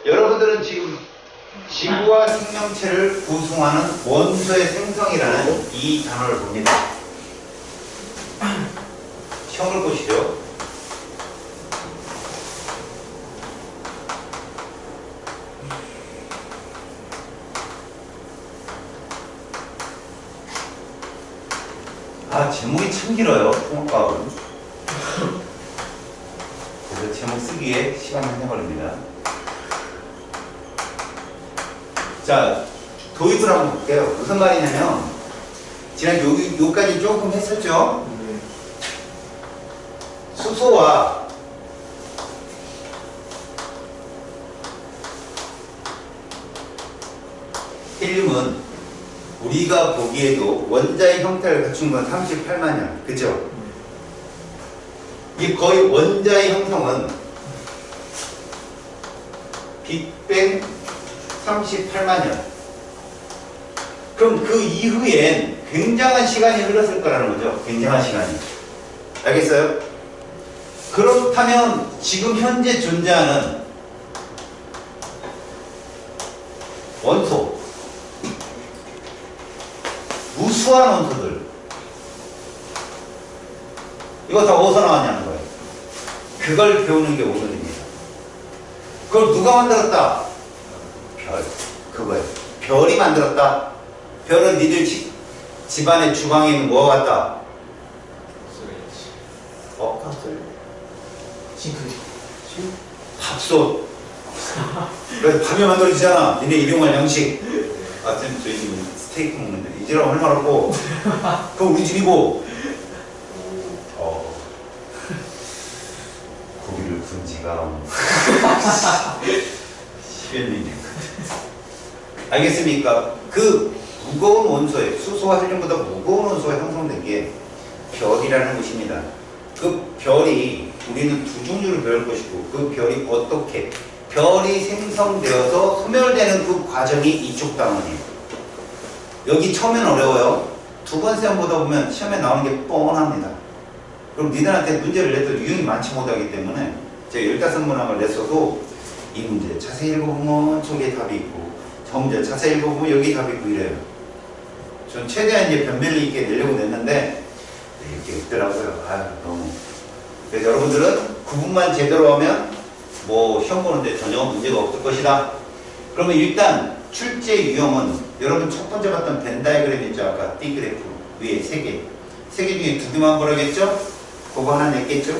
여러분들은 지금 지구와 생명체를 구성하는 원소의 생성이라는 이 단어를 봅니다. 시험을 보시죠. 아, 제목이 참 길어요. 통합과학은. 그래서 제목 쓰기에 시간이 한해 걸립니다. 자, 도입을 한번 볼게요. 무슨 말이냐면 지난 요까지 조금 했었죠? 수소와 헬륨은 우리가 보기에도 원자의 형태를 갖춘 건 38만 년, 그죠? 이 거의 원자의 형성은 빅뱅 38만 년. 그럼 그 이후엔 굉장한 시간이 흘렀을 거라는 거죠. 굉장한 시간이. 알겠어요? 그렇다면 지금 현재 존재하는 원소, 무수한 원소들, 이거 다 어디서 나왔냐는 거예요. 그걸 배우는 게 오늘입니다. 그걸 누가 만들었다? 별. 그거예요. 별이 만들었다. 별은 니들 집안의 주방에 있는 뭐가 같다? 값을? 싱크. 밥솥. 그래서 밥이 만들어지잖아. 니네 일용할 양식. 아무튼 저희 집은 스테이크 먹는데 이제랑 할 말 없고. 그럼 우리 집이고. 고기를 군 지가 10여 년이 된 것 같아요. 알겠습니까? 그 무거운 원소에, 수소와 헬륨보다 무거운 원소가 형성된 게 별이라는 것입니다. 그 별이 우리는 두 종류를 배울 것이고, 그 별이 어떻게 별이 생성되어서 소멸되는 그 과정이 이쪽 단원이에요. 여기 처음엔 어려워요. 두 번 시험 보다 보면 시험에 나오는 게 뻔합니다. 그럼 니들한테 문제를 내도 유형이 많지 못하기 때문에 제가 15문항을 냈어도 이 문제 자세히 읽어보면 저기에 답이 있고, 저 문제 자세히 읽어보면 여기 답이 있고 이래요. 전 최대한 이제 변별력 있게 내려고 냈는데 이렇게 있더라고요. 아유, 너무. 그래서 여러분들은 구분만 제대로 하면 뭐 시험 보는데 전혀 문제가 없을 것이다. 그러면 일단 출제 유형은 여러분 첫 번째 봤던 벤 다이그램 있죠? 아까 D 그래프 위에 3개. 3개 중에 2개만 보라겠죠? 그거 하나 냈겠죠?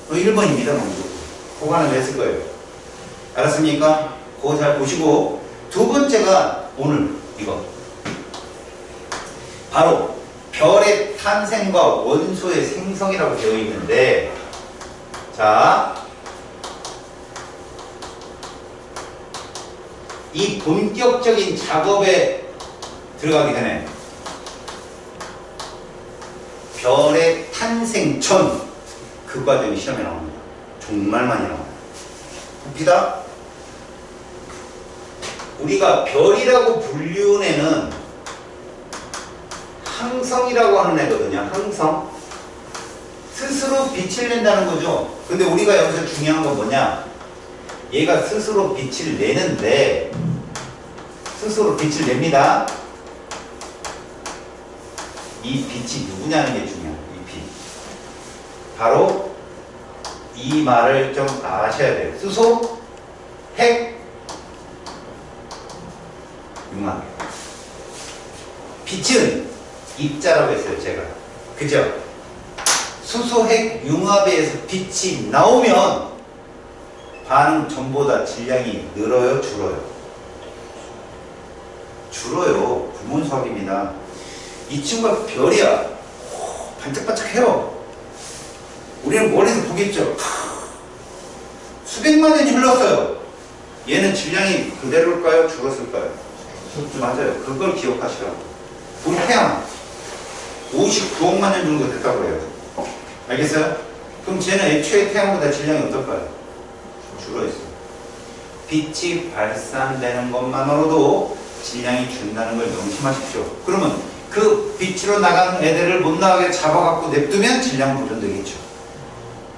1번입니다. 먼저. 그거 하나 냈을 거예요. 알았습니까? 그거 잘 보시고, 두 번째가 오늘 이거. 바로 별의 탄생과 원소의 생성이라고 되어 있는데, 자, 이 본격적인 작업에 들어가기 전에 별의 탄생 전 그 과정이 시험에 나옵니다. 정말 많이 나와요. 봅시다. 우리가 별이라고 불리운 애는 항성이라고 하는 애거든요. 항성. 스스로 빛을 낸다는 거죠. 근데 우리가 여기서 중요한 건 뭐냐? 얘가 스스로 빛을 내는데, 스스로 빛을 냅니다. 이 빛이 누구냐는 게 중요해요. 이 빛. 바로 이 말을 좀 아셔야 돼요. 수소, 핵, 융합. 빛은 입자라고 했어요, 제가. 그죠? 수소, 핵, 융합에 의해서 빛이 나오면 반응 전보다 질량이 늘어요, 줄어요? 줄어요. 불문수학입니다. 이 친구가 별이야. 반짝반짝해요. 우리는 멀리서 보겠죠. 수백만 년이 흘렀어요. 얘는 질량이 그대로일까요? 줄었을까요? 맞아요. 그걸 기억하시라고. 우리 태양 59억만 년 정도 됐다고 해요. 알겠어요? 그럼 쟤는 애초에 태양보다 질량이 어떨까요? 줄어있어요. 빛이 발산되는 것만으로도 질량이 준다는 걸 명심하십시오. 그러면 그 빛으로 나가는 애들을 못 나가게 잡아갖고 냅두면 질량 보존되겠죠.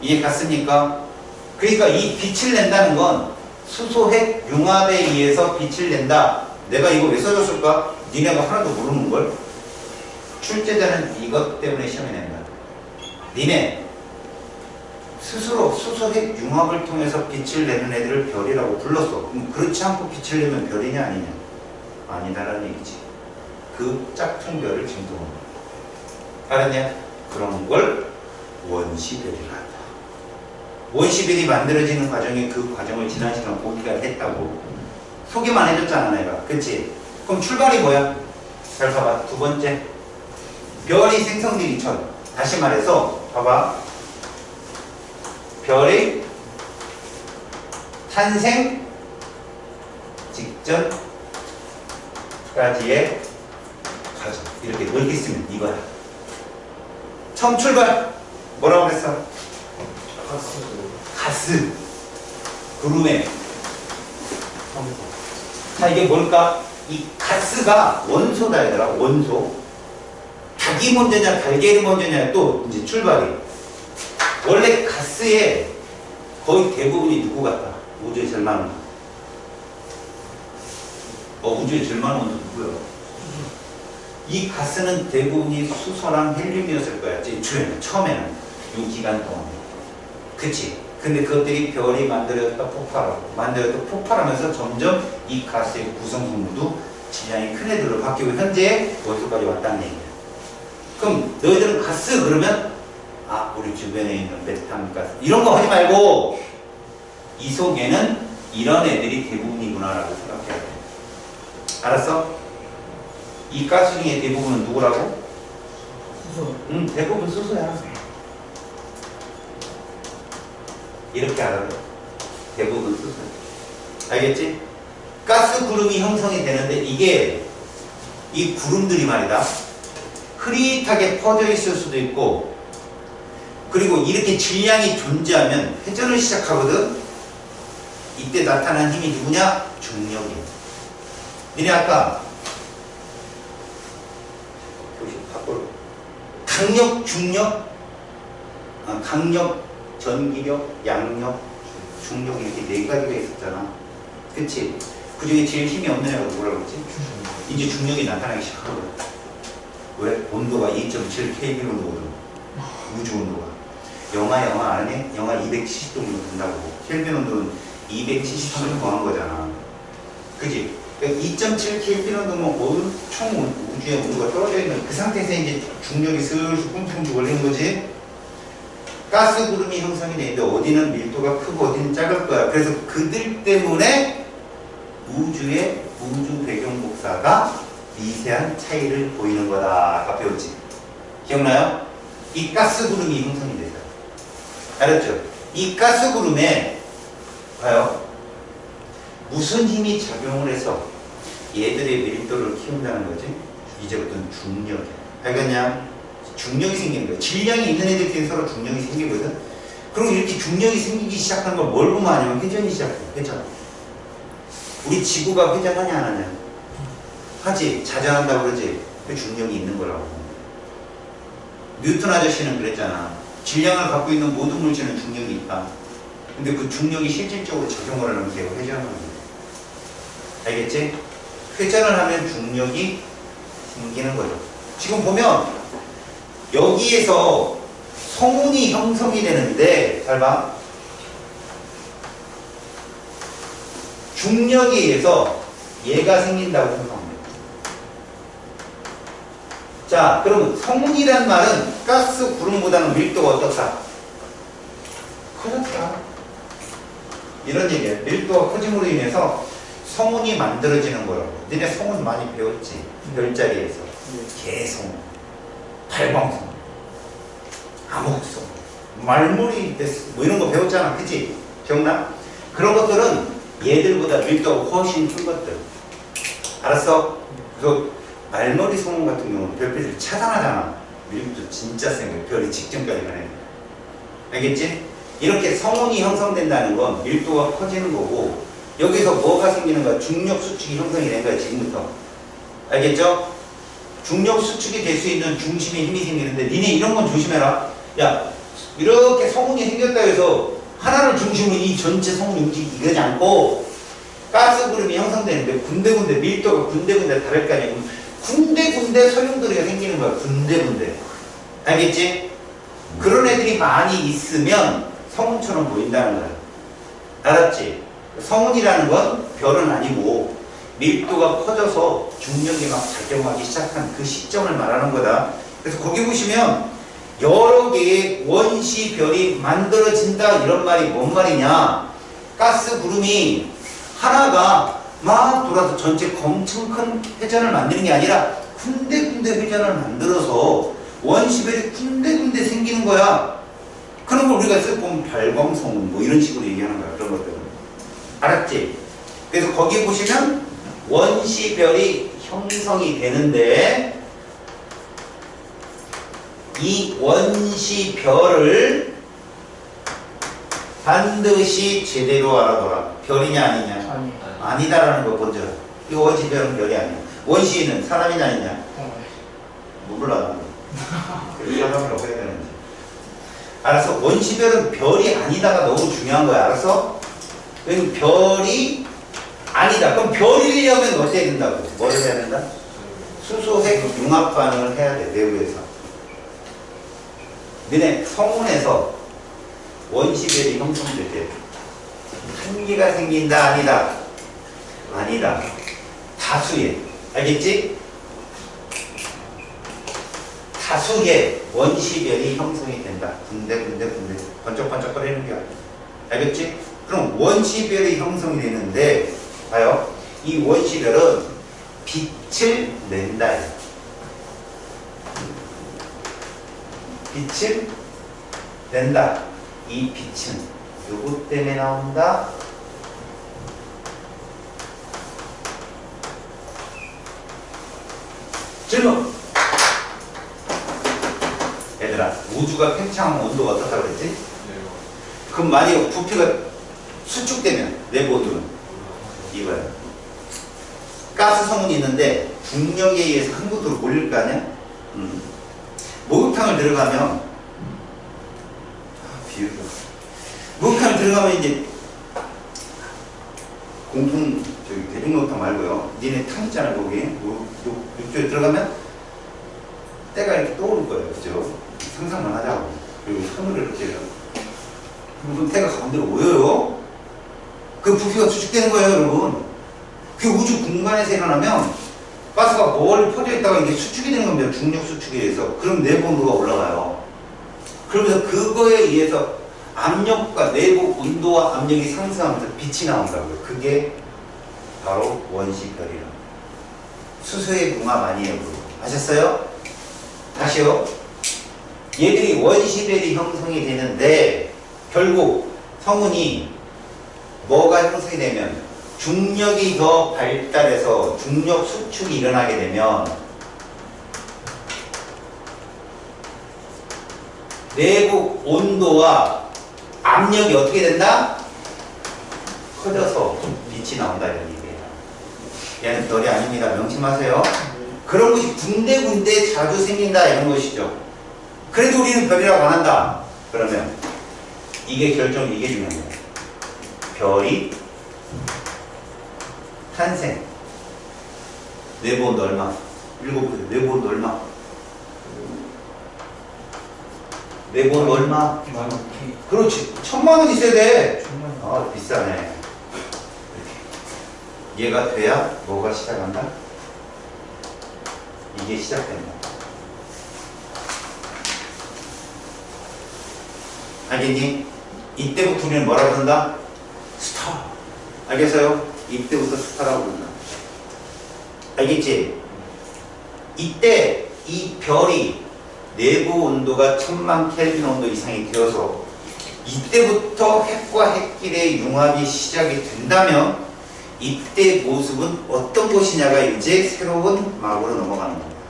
이해 갔습니까? 그러니까 이 빛을 낸다는 건 수소핵 융합에 의해서 빛을 낸다. 내가 이거 왜 써줬을까? 니네가 하나도 모르는 걸. 출제자는 이것 때문에 시험에 낸다. 니네 스스로 수소핵 융합을 통해서 빛을 내는 애들을 별이라고 불렀어. 그럼 그렇지 않고 빛을 내면 별이냐 아니냐? 아니다라는 얘기지. 그 짝퉁 별을 증동한 거야. 알았냐? 그런 걸 원시별이라 한다. 원시별이 만들어지는 과정에 그 과정을 지난 시간 보기가 했다고. 소개만 해줬잖아 내가. 그치? 그럼 출발이 뭐야? 잘 봐봐. 두 번째, 별이 생성되기 전. 다시 말해서 봐봐. 별의 탄생 직전까지의 과정. 이렇게 넓게 쓰면 이거야. 처음 출발 뭐라고 그랬어? 가스. 구름에. 자, 이게 뭘까? 이 가스가 원소다 얘들아. 원소. 닭이 먼저냐 달걀이 먼저냐 또 이제 출발이. 원래 가스의 거의 대부분이 누구 같다? 우주에 제일 많은 우주에 제일 많은 원소 누구야? 이 가스는 대부분이 수소랑 헬륨이었을 거야. 처음에는 이 기간 동안. 그치? 근데 그것들이 별이 만들어졌다 폭발하고 만들어졌다 폭발하면서 점점 이 가스의 구성성분도 질량이 큰 애들로 바뀌고 현재 원소까지 왔다는 얘기야. 그럼 너희들은 가스 그러면 우리 주변에 있는 메탄가스 이런 거 하지 말고 이 속에는 이런 애들이 대부분이구나라고 생각해야 돼. 알았어? 이 가스 중에 대부분은 누구라고? 수소. 대부분 수소야. 이렇게 알아요. 대부분 수소야. 알겠지? 가스 구름이 형성이 되는데 이게 이 구름들이 말이다. 흐릿하게 퍼져 있을 수도 있고 그리고 이렇게 질량이 존재하면 회전을 시작하거든. 이때 나타난 힘이 누구냐? 중력이야. 니네 아까 강력, 중력, 강력, 전기력, 양력, 중력 이렇게 네 가지가 있었잖아. 그치? 그 중에 제일 힘이 없는 애가 누구라고 그랬지? 이제 중력이 나타나기 시작하거든. 왜? 온도가 2.7 K 온도거든. 우주 온도가. 영하 아니? 영하 270도 정도 된다고. 켈빈 온도는 273을 더한 거잖아. 그지? 그러니까 2.7 켈빈 온도면 총 우주의 온도가 떨어져 있는 그 상태에서 이제 중력이 슬슬 뿜뿜 걸리는 거지. 가스 구름이 형성이 되는데 어디는 밀도가 크고 어디는 작을 거야. 그래서 그들 때문에 우주의 우주 배경 복사가 미세한 차이를 보이는 거다. 아까 배웠지? 기억나요? 이 가스 구름이 형성이 돼요. 알았죠? 이 가스 구름에 봐요. 무슨 힘이 작용을 해서 얘들의 밀도를 키운다는 거지? 이제부터는 중력이야. 알겠냐? 중력이 생기는 거야. 질량이 있는 애들끼리 서로 중력이 생기거든. 그리고 이렇게 중력이 생기기 시작하는 걸 뭘 보면 아니면 회전이 시작해. 회전. 우리 지구가 회전하냐 안 하냐? 하지. 자전한다고 그러지. 그 중력이 있는 거라고. 뉴턴 아저씨는 그랬잖아. 질량을 갖고 있는 모든 물체는 중력이 있다. 근데 그 중력이 실질적으로 작용을 하면 걔가 회전을 하는 거야. 알겠지? 회전을 하면 중력이 생기는 거죠. 지금 보면 여기에서 성운이 형성이 되는데 잘 봐. 중력에 의해서 얘가 생긴다고 생각합니다. 자, 그러면 성운이란 말은 가스 구름보다는 밀도가 어떻다? 커졌다. 이런 얘기예요. 밀도가 커짐으로 인해서 성운이 만들어지는 거라고. 너네 성운 많이 배웠지? 별자리에서. 개성운, 발광성운, 암흑성운, 말머리 뭐 이런 거 배웠잖아. 그치? 기억나? 그런 것들은 얘들보다 밀도가 훨씬 큰 것들. 알았어? 그래서 말머리 성운 같은 경우는 별빛을 차단하잖아. 밀도 진짜 센 거야. 별이 직전까지 가네. 알겠지? 이렇게 성운이 형성된다는 건 밀도가 커지는 거고 여기서 뭐가 생기는 거야? 중력 수축이 형성이 된 거야. 지금부터. 알겠죠? 중력 수축이 될 수 있는 중심에 힘이 생기는데 니네 이런 건 조심해라. 야, 이렇게 성운이 생겼다 해서 하나를 중심으로 이 전체 성운이 움직이지 않고 가스 구름이 형성되는데 군데군데 밀도가 군데군데 다를 거 아니에요. 군데군데 소용돌이가 생기는 거야. 군데군데. 알겠지? 그런 애들이 많이 있으면 성운처럼 보인다는 거야. 알았지? 성운이라는 건 별은 아니고 밀도가 커져서 중력이 막 작용하기 시작한 그 시점을 말하는 거다. 그래서 거기 보시면 여러 개의 원시별이 만들어진다 이런 말이 뭔 말이냐. 가스 구름이 하나가 막 돌아서 전체 엄청 큰 회전을 만드는 게 아니라 군데군데 회전을 만들어서 원시별이 군데군데 생기는 거야. 그런 걸 우리가 쓰고 보면 발광성운 뭐 이런 식으로 얘기하는 거야. 그런 것들은. 알았지? 그래서 거기 보시면 원시별이 형성이 되는데 이 원시별을 반드시 제대로 알아둬라. 별이냐 아니냐? 아니다라는 거 먼저. 이 원시별은 별이 아니야. 원시는 사람이냐 아니냐? 뭐 몰라. 그래서 사람이라고 해야 되는지. 알았어? 원시별은 별이 아니다가 너무 중요한 거야. 알았어? 별이 아니다. 그럼 별이려면 어떻게 해야 된다고? 뭘 해야 된다? 수소핵 융합 반응을 해야 돼. 내부에서. 너네 성운에서 원시별이 형성될 때 한계가 생긴다 아니다? 아니다. 다수의. 알겠지? 다수의 원시별이 형성이 된다. 군데 번쩍번쩍거리는 게 아니야. 알겠지? 그럼 원시별이 형성이 되는데 봐요. 이 원시별은 빛을 낸다. 빛을 낸다. 이 빛은 요것 때문에 나온다. 질문. 얘들아, 우주가 팽창하면 온도가 어떻다고 그랬지? 그럼 만약에 부피가 수축되면 내부 온도는 이거야. 가스 성운이 있는데 중력에 의해서 한 곳으로 몰릴 거 아니야? 목욕탕을 들어가면 비유가 목욕탕을 들어가면 이제 공통 저기 대중목욕탕 말고요. 니네 탕 있잖아요. 거기 이쪽에 들어가면 때가 이렇게 떠오를 거예요. 그죠? 상상만 하자고. 그리고 손을 이렇게 해요. 그럼 때가 가운데로 모여요. 그 부피가 수축되는 거예요, 여러분. 그 우주 공간에서 일어나면 가스가 멀리 퍼져 있다가 이게 수축이 되는 겁니다. 중력 수축에 의해서. 그럼 내부 온도가 올라가요. 그러면서 그거에 의해서 압력과 내부 온도와 압력이 상승하면서 빛이 나온다고요. 그게 바로 원시별이라고. 수소의 융합 아니에요. 아셨어요? 다시요. 얘들이 원시별이 형성이 되는데 결국 성운이 뭐가 형성이 되면 중력이 더 발달해서 중력 수축이 일어나게 되면 내부 온도와 압력이 어떻게 된다? 커져서 빛이 나온다 이런 얘기예요. 얘는 별이 아닙니다. 명심하세요. 그런 것이 군데군데 자주 생긴다 이런 것이죠. 그래도 우리는 별이라고 안 한다. 그러면 이게 중요한 거예요. 별이 탄생. 내부 온도 얼마? 읽어보세요. 내부 온도 얼마? 내부 온도 얼마? 그렇지. 1000만 원 있어야 돼. 아, 비싸네. 이렇게. 얘가 돼야 뭐가 시작한다? 이게 시작된다. 알겠니? 이때부터 우리는 뭐라고 부른다? 스타. 알겠어요? 이때부터 스타라고 부른다. 알겠지? 이때 이 별이 내부 온도가 1000만 켈빈 온도 이상이 되어서 이때부터 핵과 핵끼리의 융합이 시작이 된다면 이때 모습은 어떤 것이냐가 이제 새로운 막으로 넘어가는 겁니다.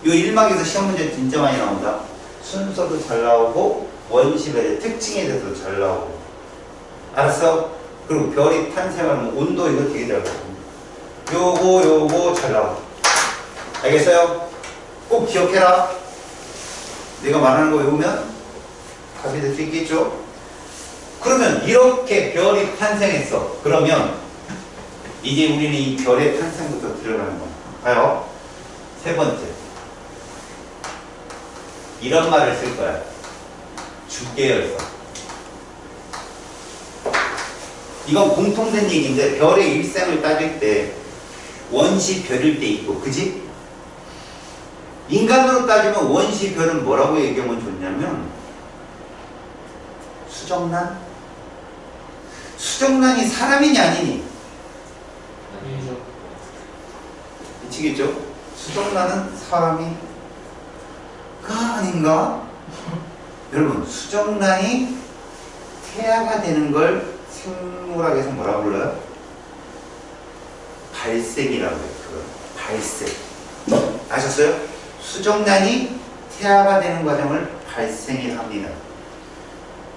이 1막에서 시험 문제 진짜 많이 나온다. 순서도 잘 나오고 원시별의 특징에 대해서도 잘 나오고. 알았어? 그리고 별이 탄생하면 온도 이거 되게 잘 나오고 요거 잘 나오고. 알겠어요? 꼭 기억해라. 내가 말하는 거 외우면 답이 될 수 있겠죠? 그러면 이렇게 별이 탄생했어. 그러면 이제 우리는 이 별의 탄생부터 들어가는 거야. 봐요. 세 번째. 이런 말을 쓸 거야. 주계열성. 이건 공통된 얘기인데 별의 일생을 따질 때 원시 별일 때 있고, 그지? 인간으로 따지면 원시 별은 뭐라고 얘기하면 좋냐면 수정란? 수정란이 사람이니 아니니? 아니죠. 미치겠죠? 수정란은 사람이 아닌가? 여러분, 수정란이 태아가 되는 걸 생물학에서 뭐라고 불러요? 발생이라고 해요. 그거. 발생. 아셨어요? 수정란이 태아가 되는 과정을 발생이라 합니다.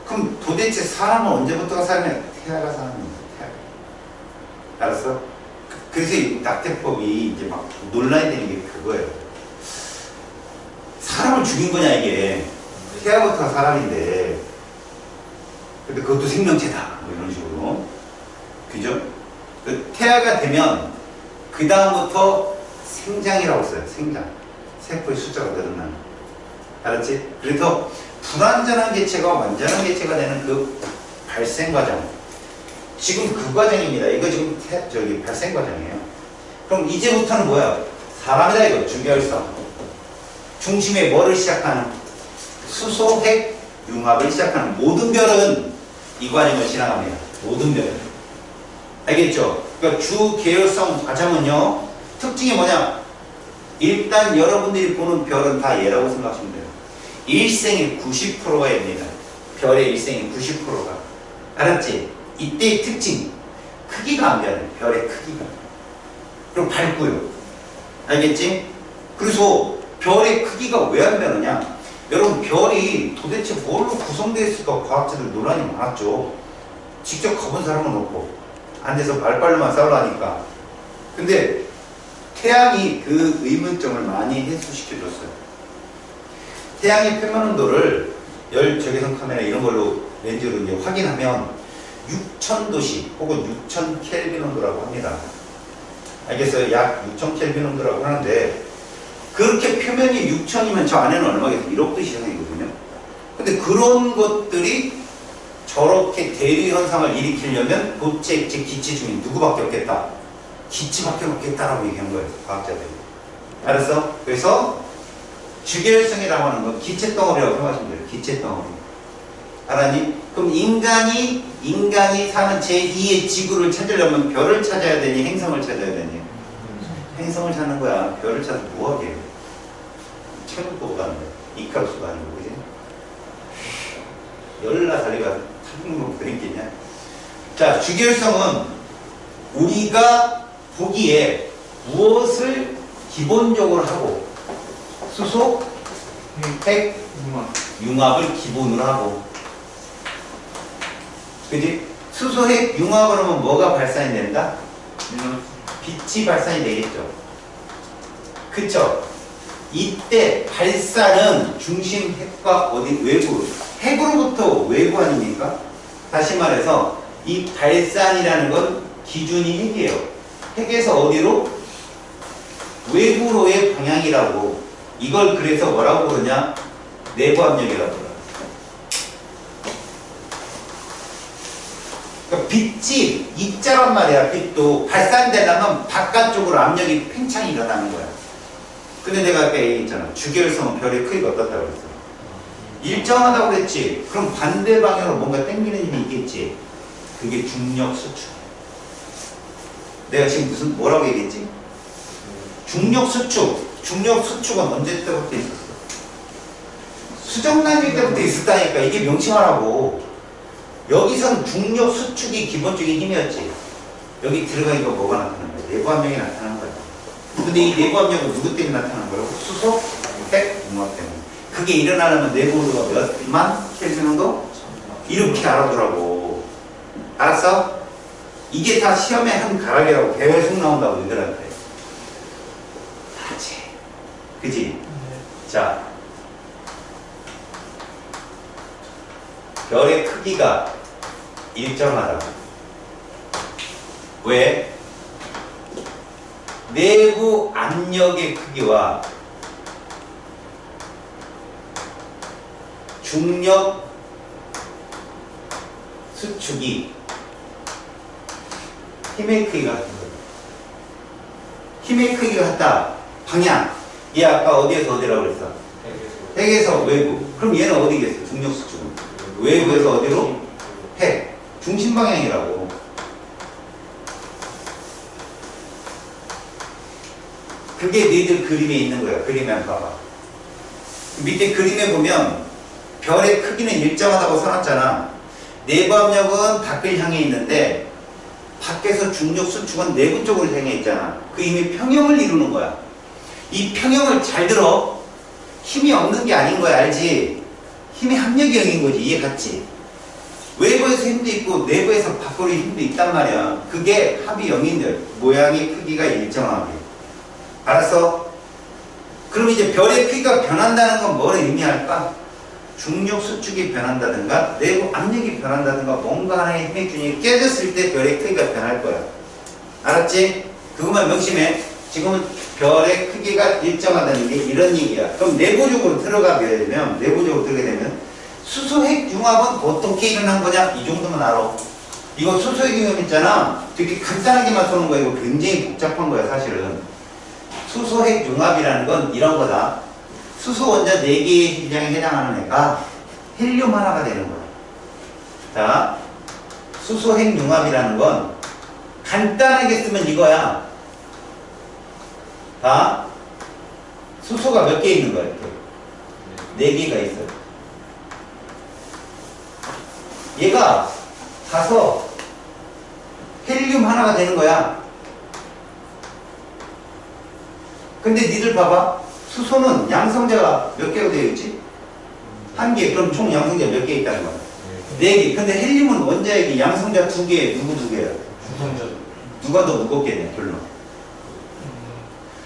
그럼 도대체 사람은 언제부터가 사람이야? 태아가 사람입니다. 태아. 알았어? 그래서 이 낙태법이 이제 막 논란이 되는 게 그거예요. 사람을 죽인 거냐 이게. 태아부터가 사람인데 근데 그것도 생명체다 뭐 이런 식으로. 그죠? 그 태아가 되면 그 다음부터 생장이라고 써요. 생장. 세포의 숫자가 늘어나는. 알았지? 그래서 불완전한 개체가 완전한 개체가 되는 그 발생 과정. 지금 그 과정입니다. 이거 지금 저기 발생 과정이에요. 그럼 이제부터는 뭐야? 사람이다 이거. 주계열성. 중심에 뭐를 시작하는? 수소, 핵, 융합을 시작하는 모든 별은 이 과정을 지나갑니다. 모든 별은. 알겠죠? 그러니까 주계열성 과정은요. 특징이 뭐냐? 일단 여러분들이 보는 별은 다 얘라고 생각하시면 돼요. 일생의 90%가 됩니다. 별의 일생의 90%가. 알았지? 이때의 특징. 크기가 안 변해요. 별의 크기가. 그리고 밝고요. 알겠지? 그래서 별의 크기가 왜 안 변하냐? 여러분, 별이 도대체 뭘로 구성되어 있을까? 과학자들 논란이 많았죠. 직접 가본 사람은 없고 앉아서 말빨로만 싸우라니까. 근데 태양이 그 의문점을 많이 해소시켜줬어요. 태양의 표면 온도를 열 적외선 카메라 이런 걸로 렌즈로 이제 확인하면 6000도씨 혹은 6000켈빈 온도라고 합니다. 알겠어요? 약 6000켈빈 온도라고 하는데 그렇게 표면이 6000이면 저 안에는 얼마겠어요? 1억 도 이상이거든요. 근데 그런 것들이 저렇게 대류 현상을 일으키려면 도체, 액체, 기체 중에 누구밖에 없겠다? 기체밖에 없겠다라고 얘기한 거예요. 과학자들이. 알았어? 그래서 주계열성이라고 하는 건 기체 덩어리라고 생각하시면 돼요. 기체 덩어리. 알았니? 그럼 인간이 사는 제2의 지구를 찾으려면 별을 찾아야 되니 행성을 찾아야 되니? 행성을 찾는 거야. 별을 찾아서 뭐하게? 천국 보고 가는 거야. 이카루스도 아니고, 그지? 열나 달리가 천국 그랬겠냐? 자, 주계열성은 우리가 보기에 무엇을 기본적으로 하고 수소, 핵, 융합을 기본으로 하고, 그지? 수소, 핵, 융합을 하면 뭐가 발산이 된다? 빛이 발산이 되겠죠. 그쵸? 이때 발산은 중심 핵과 어디 외부, 핵으로부터 외부 아닙니까? 다시 말해서 이 발산이라는 건 기준이 핵이에요. 핵에서 어디로? 외부로의 방향이라고. 이걸 그래서 뭐라고 부르냐? 내부 압력이라고 불러요. 그러니까 빛이 입자란 말이야. 빛도 발산되려면 바깥쪽으로 압력이 팽창이 일어나는 거야. 근데 내가 아까 얘기했잖아. 주계열성은 별의 크기가 어떻다고 그랬어? 일정하다고 그랬지. 그럼 반대 방향으로 뭔가 당기는 힘이 있겠지. 그게 중력 수축. 내가 지금 무슨 뭐라고 얘기했지? 중력 수축. 중력 수축은 언제 때부터 있었어? 수정란일 때부터 있었다니까. 이게 명칭하라고. 여기선 중력 수축이 기본적인 힘이었지. 여기 들어가니까 뭐가 나타나는 거야? 내부 압력이 나타나는 거야. 근데 이 내부 압력은 누구 때문에 나타나는 거라고? 수소, 핵, 융합 때문에. 그게 일어나려면 내부 온도가 몇만 켈빈 온도? 이렇게 알아두라고. 알았어? 이게 다 시험의 한 가락이라고. 계속 나온다고 얘들한테. 알았지? 그지? 네. 자, 별의 크기가 일정하다. 왜? 내부 압력의 크기와 중력 수축이 힘의 크기가 같은 거예요. 힘의 크기가 같다. 방향. 얘 아까 어디에서 어디라고 그랬어? 핵에서 외부. 그럼 얘는 어디겠어? 중력 수축은. 외부에서 어디로? 핵. 중심 방향이라고. 그게 너희들 그림에 있는 거야. 그림에 한번 봐봐. 밑에 그림에 보면 별의 크기는 일정하다고 써놨잖아. 내부 압력은 밖을 향해 있는데 밖에서 중력 수축은 내부 쪽으로 향해 있잖아. 그 이미 평형을 이루는 거야. 이 평형을 잘 들어. 힘이 없는 게 아닌 거야. 알지? 힘이 합력이 0인 거지. 이해 갔지? 외부에서 힘도 있고 내부에서 밖으로 힘도 있단 말이야. 그게 합이 0인데 모양의 크기가 일정하게. 알았어? 그럼 이제 별의 크기가 변한다는 건 뭘 의미할까? 중력 수축이 변한다든가 내부 압력이 변한다든가 뭔가 하나의 힘의 균형이 깨졌을 때 별의 크기가 변할 거야. 알았지? 그것만 명심해. 지금은 별의 크기가 일정하다는 게 이런 얘기야. 그럼 내부적으로 들어가게 되면 수소핵 융합은 어떻게 일어난 거냐? 이 정도만 알아. 이거 수소핵 융합 있잖아. 되게 간단하게만 쏘는 거야. 이거 굉장히 복잡한 거야 사실은. 수소핵 융합이라는 건 이런 거다. 수소 원자 4개의 질량에 해당하는 애가 헬륨 하나가 되는 거야. 자, 수소핵 융합이라는 건 간단하게 쓰면 이거야. 자, 수소가 몇 개 있는 거야? 이렇게 4개가 있어요. 얘가 가서 헬륨 하나가 되는 거야. 근데 니들 봐봐. 수소는 양성자가 몇 개로 되어 있지? 1개. 그럼 총 양성자 몇 개 있다는 거야? 4개. 근데 헬륨은 원자핵이 양성자 2개, 누구 2개야? 누가 더 무겁겠냐, 결론.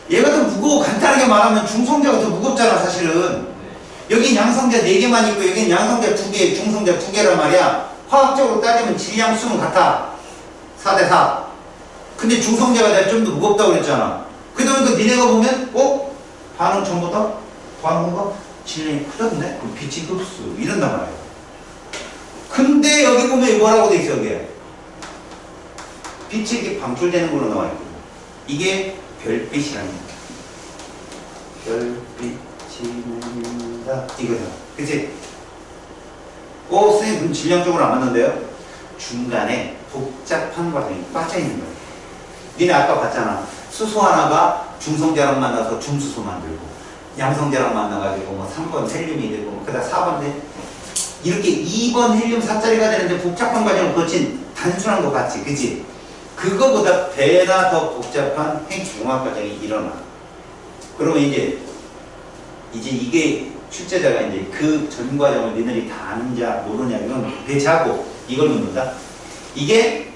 얘가 더 무거워. 간단하게 말하면 중성자가 더 무겁잖아, 사실은. 여긴 양성자 4개만 있고, 여긴 양성자 2개, 중성자 2개란 말이야. 화학적으로 따지면 질량 수는 같아. 4대4. 근데 중성자가 좀 더 무겁다고 그랬잖아. 그러니까 니네가 보면, 반응 전부 다? 반응과 질량이 크던데? 그럼 빛이 흡수. 이런단 말이야. 근데 여기 보면 뭐라고 돼 있어, 여기에? 빛이 이렇게 방출되는 걸로 나와 있거든. 이게 별빛이라는 거야. 별빛이 납니다. 이거다. 그치? 선생님, 그럼 질량적으로 안 맞는데요? 중간에 복잡한 과정이 빠져있는 거야. 니네 아까 봤잖아. 수소 하나가 중성자랑 만나서 중수소 만들고, 양성자랑 만나가지고, 3번 헬륨이 되고, 그다음 4번 이렇게 2번 헬륨 4짜리가 되는데 복잡한 과정을 거친 단순한 거 같지? 그치? 그거보다 배나 더 복잡한 핵융합 과정이 일어나. 그러면 이제 이게 출제자가 이제 그 전 과정을 너희들이 다 아느냐 모르냐 이건 배제하고 이걸 묻는다. 이게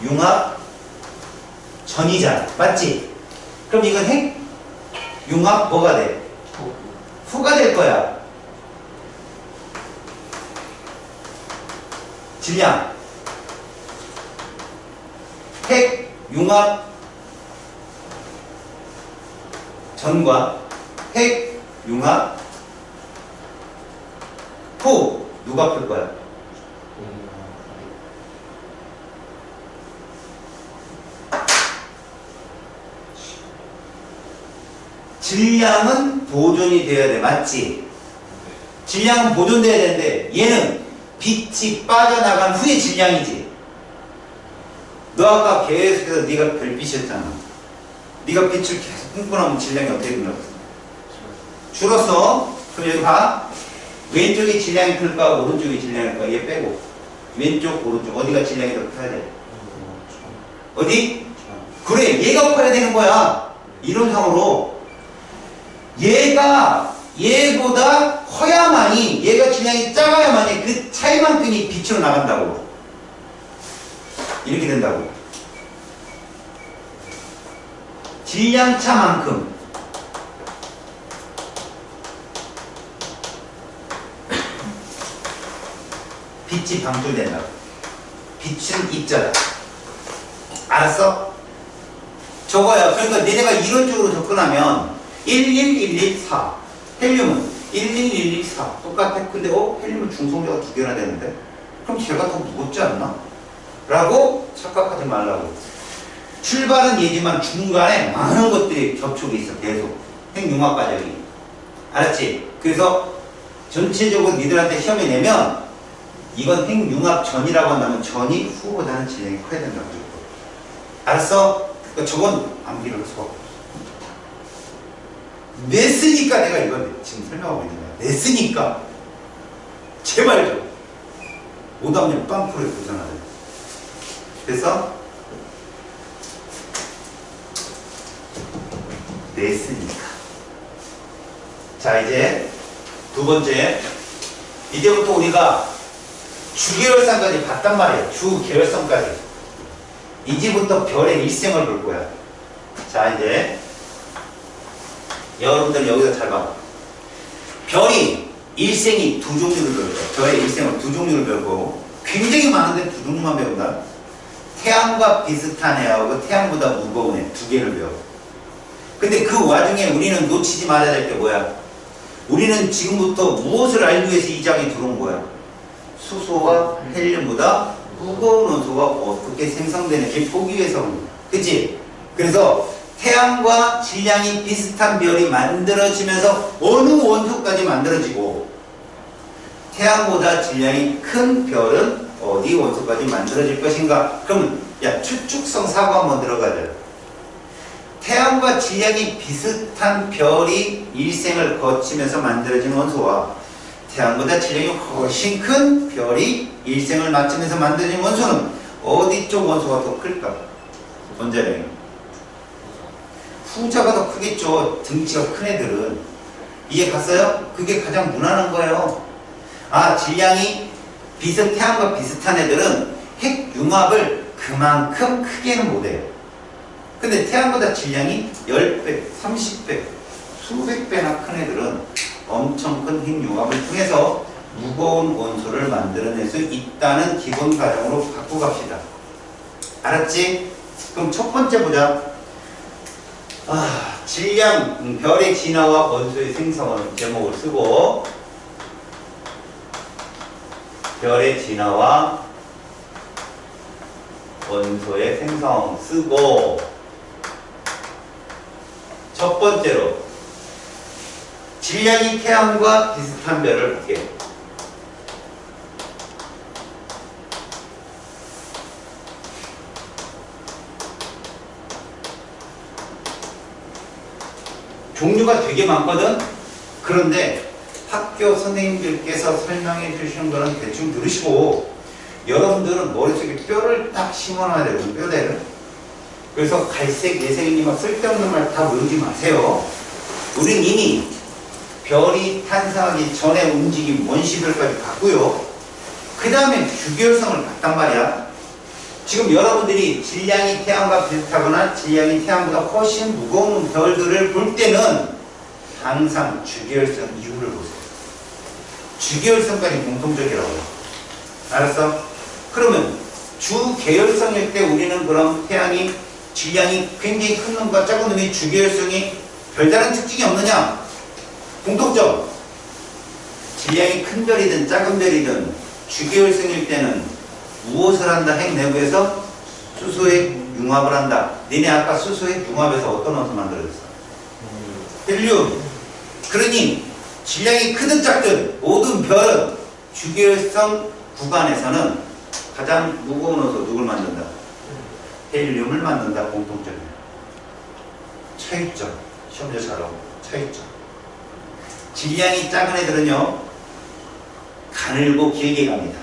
핵융합 전이잖아. 맞지? 그럼 이건 핵융합 뭐가 돼? 후가 될 거야. 질량 핵융합 전과 핵융합 후 누가 풀 거야? 질량은 보존이 돼야 돼. 맞지? 질량은 보존돼야 되는데 얘는 빛이 빠져나간 후의 질량이지. 너 아까 계속해서 네가 별빛이었잖아. 네가 빛을 계속 끊고 나면 질량이 어떻게 늘었어? 줄었어. 그럼 여기 봐. 왼쪽이 질량이 클까 오른쪽이 질량이 클까? 얘 빼고 왼쪽 오른쪽 어디가 질량이 더 커야 돼? 어디? 그래, 얘가 커야 되는 거야. 이론상으로 얘가 얘보다 커야만이, 얘가 질량이 작아야만이 그 차이만큼이 빛으로 나간다고. 이렇게 된다고. 질량차만큼. 빛이 방출된다. 빛은 입자다. 알았어? 저거야. 그러니까 너네가 이론적으로 접근하면 11114 헬륨은 11114 똑같아. 근데 헬륨은 중성자가 2개나 되는데 그럼 걔가 더 무겁지 않나? 라고 착각하지 말라고. 출발은 얘지만 중간에 많은 것들이 접촉이 있어. 계속 핵융합 과정이. 알았지? 그래서 전체적으로 니들한테 시험에 내면 이건 핵융합 전이라고 한다면 전이 후보다는 진행이 커야 된다고. 알았어? 그러니까 저건 암기를 할 수가 없어. 냈으니까 내가 이걸 지금 설명하고 있는 거야. 냈으니까. 제발 좀. 오답률 빵프로에 도전하자. 그래서 냈으니까. 자, 이제 두 번째. 이제부터 우리가 주계열성까지 봤단 말이에요. 주계열성까지. 이제부터 별의 일생을 볼 거야. 자, 이제 여러분들 여기서 잘 봐. 별이 일생이 두 종류를 배울 거야. 별의 일생을 두 종류를 배우고 굉장히 많은데 두 종류만 배운다. 태양과 비슷한 애하고 태양보다 무거운 애 두 개를 배워. 근데 그 와중에 우리는 놓치지 말아야 될 게 뭐야? 우리는 지금부터 무엇을 알기 위해서 이 장에 들어온 거야? 수소와 헬륨보다 무거운 원소가 어떻게 생성되는지 보기 위해서 온 거야. 그치? 그래서 태양과 질량이 비슷한 별이 만들어지면서 어느 원소까지 만들어지고 태양보다 질량이 큰 별은 어디 원소까지 만들어질 것인가? 그러면 야, 추측성 사고 한번 들어가자. 태양과 질량이 비슷한 별이 일생을 거치면서 만들어진 원소와 태양보다 질량이 훨씬 큰 별이 일생을 마치면서 만들어진 원소는 어디 쪽 원소가 더 클까? 원자량이. 후자가 더 크겠죠. 등치가 큰 애들은. 이해 갔어요? 그게 가장 무난한 거예요. 아, 질량이 태양과 비슷한 애들은 핵융합을 그만큼 크게는 못해요. 근데 태양보다 질량이 10배, 30배, 수백 배나 큰 애들은 엄청 큰 핵융합을 통해서 무거운 원소를 만들어낼 수 있다는 기본 가정으로 갖고 갑시다. 알았지? 그럼 첫 번째 보자. 질량, 별의 진화와 원소의 생성을 제목을 쓰고 별의 진화와 원소의 생성 쓰고 첫 번째로 질량이 태양과 비슷한 별을 볼게. 종류가 되게 많거든. 그런데 학교 선생님들께서 설명해 주시는 거는 대충 들으시고 여러분들은 머릿속에 뼈를 딱 심어놔야 되거든. 뼈대를. 그래서 갈색, 예색이니 막 쓸데없는 말 다 외우지 마세요. 우린 이미 별이 탄생하기 전에 움직인 원시별까지 봤고요. 그 다음에 주계열성을 봤단 말이야. 지금 여러분들이 질량이 태양과 비슷하거나 질량이 태양보다 훨씬 무거운 별들을 볼 때는 항상 주계열성 이유를 보세요. 주계열성까지 공통적이라고 해요. 알았어? 그러면 주계열성일 때 우리는 그럼 태양이 질량이 굉장히 큰 놈과 작은 놈의 주계열성이 별다른 특징이 없느냐? 공통점. 질량이 큰 별이든 작은 별이든 주계열성일 때는 무엇을 한다? 핵 내부에서 수소핵 융합을 한다. 니네 아까 수소핵 융합에서 어떤 원소 만들어졌어? 헬륨. 그러니 질량이 크든 작든 모든 별은 주계열성 구간에서는 가장 무거운 원소 누굴 만든다? 헬륨을 만든다. 공통점이에요. 차이점. 시험자 잘하고 차이점. 질량이 작은 애들은요 가늘고 길게 갑니다.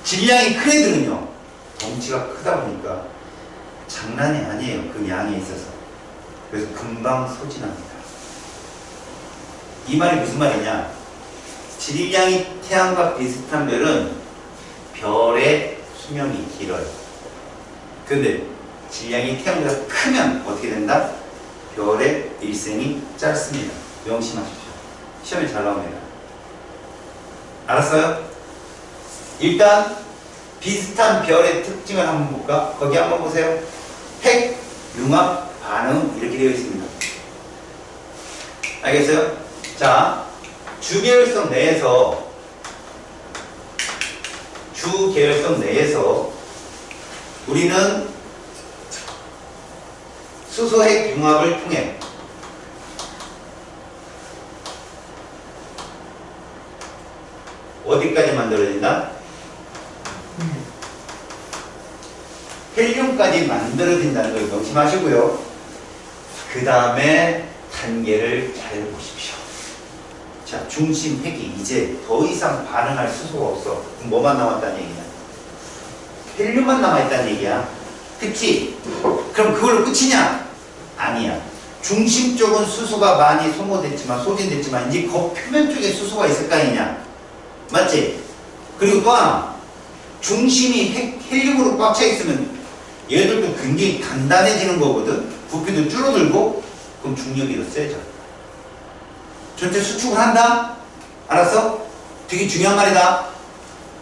질량이 큰 애들은요 덩치가 크다 보니까 장난이 아니에요. 그 양에 있어서. 그래서 금방 소진합니다. 이 말이 무슨 말이냐? 질량이 태양과 비슷한 별은 별의 수명이 길어요. 근데 질량이 태양보다 크면 어떻게 된다? 별의 일생이 짧습니다. 명심하십시오. 시험에 잘 나옵니다. 알았어요? 일단 비슷한 별의 특징을 한번 볼까? 거기 한번 보세요. 핵, 융합, 반응 이렇게 되어 있습니다. 알겠어요? 자, 주계열성 내에서 우리는 수소핵 융합을 통해 어디까지 만들어진다? 헬륨까지 만들어진다는 걸 명심하시고요. 그 다음에 단계를 잘 보십시오. 자, 중심 핵이 이제 더 이상 반응할 수소가 없어. 그럼 뭐만 남았다는 얘기냐? 헬륨만 남아있다는 얘기야. 그치? 그럼 그걸로 끝이냐? 아니야. 중심 쪽은 수소가 많이 소진됐지만 이제 그 표면 쪽에 수소가 있을 거 아니냐? 맞지? 그리고 또 하나, 중심이 헬륨으로 꽉 차 있으면 얘들도 굉장히 단단해지는 거거든. 부피도 줄어들고 그럼 중력이 더 세져. 전체 수축을 한다? 알았어? 되게 중요한 말이다.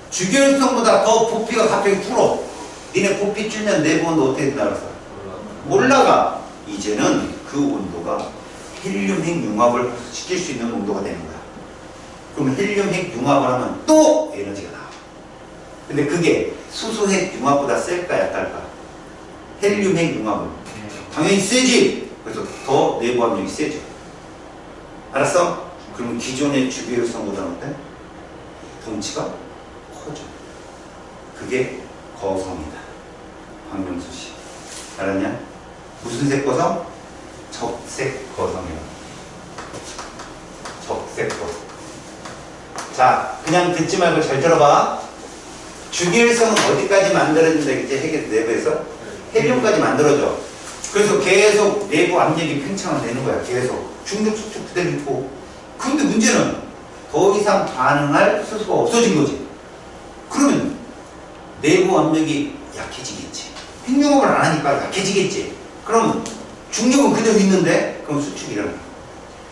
주결성보다 더 부피가 갑자기 줄어. 니네 부피 줄면 내부 온도 어떻게 된다 그랬어? 올라가. 이제는 그 온도가 헬륨 핵 융합을 시킬 수 있는 온도가 되는 거야. 그럼 헬륨 핵 융합을 하면 또 에너지가 나와. 근데 그게 수소 핵 융합보다 셀까 약할까? 헬륨 핵 융합은 당연히 세지. 그래서 더 내부 압력이 세죠. 알았어? 그러면 기존의 주기율성보다 어때? 덩치가 커져. 그게 거성이다. 박명수 씨. 알았냐? 무슨 색 거성? 적색 거성이야. 적색 거성. 자, 그냥 듣지 말고 잘 들어봐. 주기율성은 어디까지 만들어진다 이제 핵의 내부에서? 헬륨까지 만들어져. 그래서 계속 내부 압력이 팽창을 되는 거야. 계속. 중력 수축 그대로 있고. 그런데 문제는 더 이상 반응할 수소가 없어진 거지. 그러면 내부 압력이 약해지겠지. 핵융합을 안 하니까 약해지겠지. 그러면 중력은 그대로 있는데 그럼 수축이 일어나.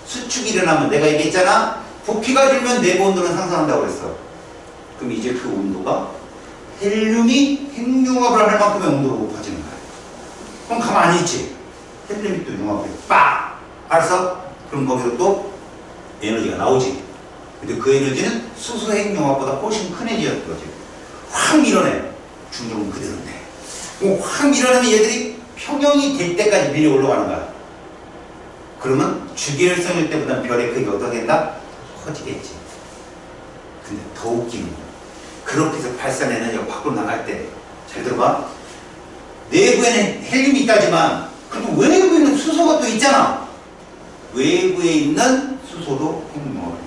수축이 일어나면 내가 얘기했잖아. 부피가 줄면 내부 온도는 상승한다고 그랬어. 그럼 이제 그 온도가 헬륨이 핵융합을 할 만큼의 온도로 높아지는 거야. 그럼 가만히 있지. 헬륨이 또 융합해. 빡! 알았어? 그럼 거기서 또 에너지가 나오지. 근데 그 에너지는 수소 핵 융합보다 훨씬 큰 에너지였던 거지. 확 밀어내. 중력은 그대로인데. 확 밀어내면 얘들이 평형이 될 때까지 밀려 올라가는 거야. 그러면 주기율성일 때보다는 별의 크기가 어떻게 된다? 커지겠지. 근데 더 웃기는 거야. 그렇게 해서 발산 에너지가 밖으로 나갈 때, 잘 들어봐. 내부에는 헬륨이 있다지만, 그래도 외부에 있는 수소가 또 있잖아. 외부에 있는 수소도 핵융합을 해.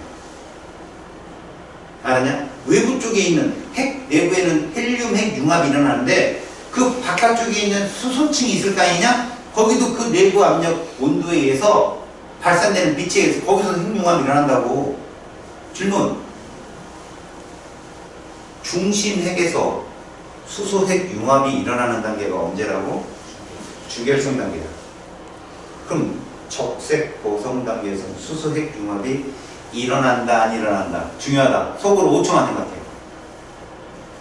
알았냐? 외부 쪽에 있는 내부에는 헬륨 핵융합이 일어나는데, 그 바깥쪽에 있는 수소층이 있을 거 아니냐? 거기도 그 내부 압력 온도에 의해서 발산되는 빛에 의해서 거기서 핵융합이 일어난다고. 질문. 중심 핵에서 수소 핵 융합이 일어나는 단계가 언제라고? 주결성 단계다. 그럼 적색 고성 단계에서는 수소 핵 융합이 일어난다 안 일어난다? 중요하다. 속으로 5초만 생각해요.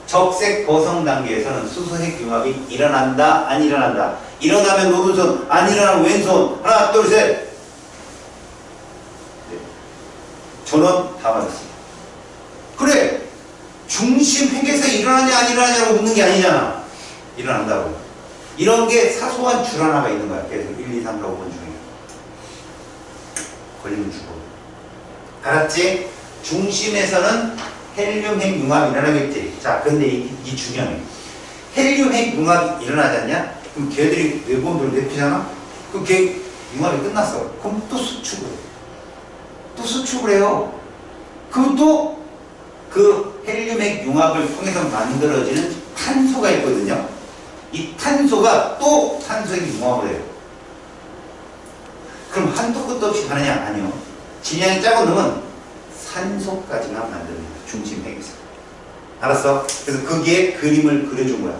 적색 고성 단계에서는 수소 핵 융합이 일어난다 안 일어난다? 일어나면 오른손, 안 일어나면 왼손. 하나 둘 셋. 네. 전원 다 맞았습니다. 그래. 중심 핵에서 일어나냐 안 일어나냐고 묻는 게 아니잖아. 일어난다고. 이런 게 사소한 줄 하나가 있는 거야. 계속 1, 2, 3, 4, 5번 중에. 걸리면 죽어. 알았지? 중심에서는 헬륨 핵 융합이 일어나겠지. 자, 근데 이 중요해. 헬륨 핵 융합이 일어나지 않냐? 그럼 걔들이 내부 온도를 내피잖아? 그럼 걔 융합이 끝났어. 그럼 또 수축을 해. 또 수축을 해요. 그럼 또 그 헬륨 핵 융합을 통해서 만들어지는 탄소가 있거든요. 이 탄소가 또 탄소 핵 융합을 해요. 그럼 한도 끝도 없이 가느냐? 아니요. 질량이 작은 놈은 산소까지만 만듭니다. 중심 핵에서. 알았어? 그래서 거기에 그림을 그려준 거야.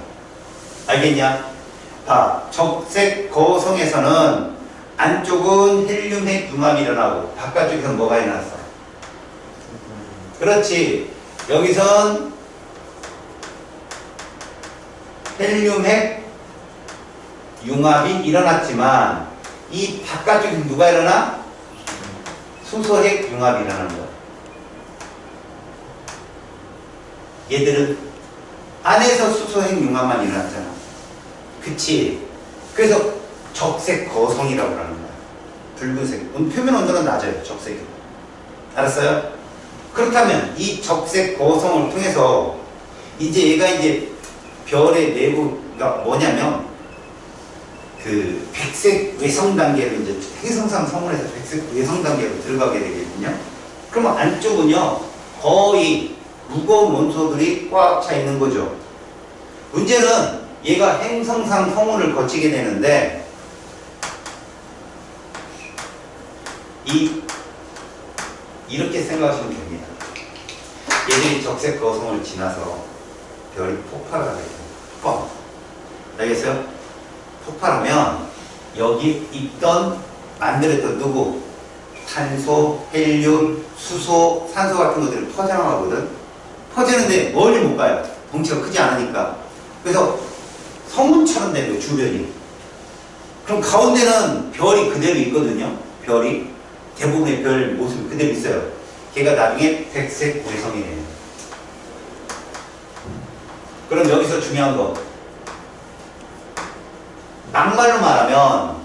알겠냐? 봐. 적색 거성에서는 안쪽은 헬륨 핵 융합이 일어나고 바깥쪽에서는 뭐가 일어났어? 그렇지. 여기선 헬륨핵 융합이 일어났지만 이 바깥쪽에 누가 일어나? 수소핵 융합이 일어나는 거야. 얘들은 안에서 수소핵 융합만 일어났잖아. 그치? 그래서 적색 거성이라고 하는 거야. 붉은색. 표면 온도는 낮아요. 적색이. 알았어요? 그렇다면 이 적색 거성을 통해서 이제 얘가 이제 별의 내부가 뭐냐면 그 백색 외성 단계로 이제 행성상 성운에서 백색 외성 단계로 들어가게 되거든요. 그러면 안쪽은요 거의 무거운 원소들이 꽉 차 있는 거죠. 문제는 얘가 행성상 성운을 거치게 되는데 이렇게 생각하시면 됩니다. 얘들이 적색 거성을 지나서 별이 폭발을 하게 돼요. 뻥. 알겠어요? 폭발하면 여기 있던 만들었던 누구? 탄소, 헬륨, 수소, 산소 같은 것들이 퍼져나가거든. 퍼지는데 멀리 못 가요. 덩치가 크지 않으니까. 그래서 성운처럼 되는 거예요, 주변이. 그럼 가운데는 별이 그대로 있거든요. 별이. 대부분의 별 모습이 그대로 있어요. 걔가 나중에 백색 외성이 돼요. 그럼 여기서 중요한 거. 막말로 말하면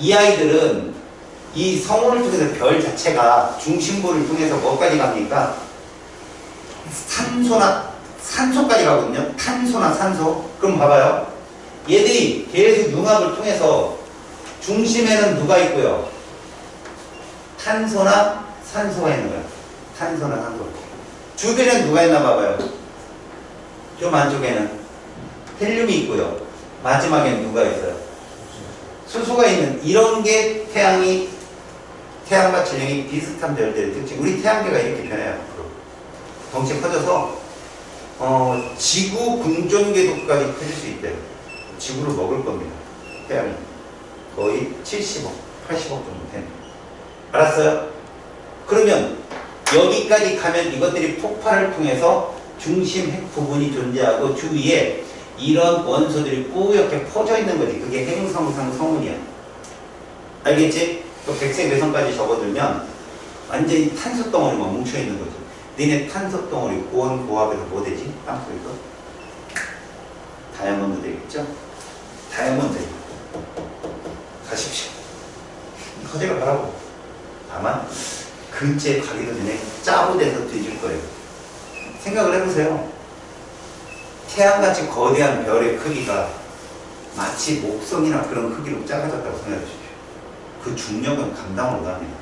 이 아이들은 이 성운을 통해서 별 자체가 중심부를 통해서 뭐까지 갑니까? 산소까지 가거든요. 탄소나 산소. 그럼 봐봐요. 얘들이 계속 융합을 통해서 중심에는 누가 있고요? 탄소나 산소가 있는 거야. 탄소나 산소. 주변에는 누가 있나 봐봐요. 좀 안쪽에는 헬륨이 있고요. 마지막에는 누가 있어요? 수소가 있는 이런 게 태양과 질량이 비슷한 별들의 특징. 우리 태양계가 이렇게 변해요. 덩치 커져서 지구 궁전궤도까지 커질 수 있대요. 지구를 먹을 겁니다. 태양이 거의 70억, 80억 정도 됩니다. 알았어요? 그러면 여기까지 가면 이것들이 폭발을 통해서 중심 핵 부분이 존재하고 주위에 이런 원소들이 뿌옇게 퍼져 있는 거지. 그게 행성상 성운이야. 알겠지? 또 백색 외성까지 접어들면 완전히 탄소 덩어리만 뭉쳐 있는 거지. 너네 탄소 덩어리 고온 고압에서 뭐 되지? 땅속에서 다이아몬드 되겠죠? 다이아몬드 가십시오. 거제가 가라고. 다만 근처에 가기도 전에 짜부돼서 뒤질 거예요. 생각을 해보세요. 태양같이 거대한 별의 크기가 마치 목성이나 그런 크기로 작아졌다고 생각해 주십시오. 그 중력은 감당을 못합니다.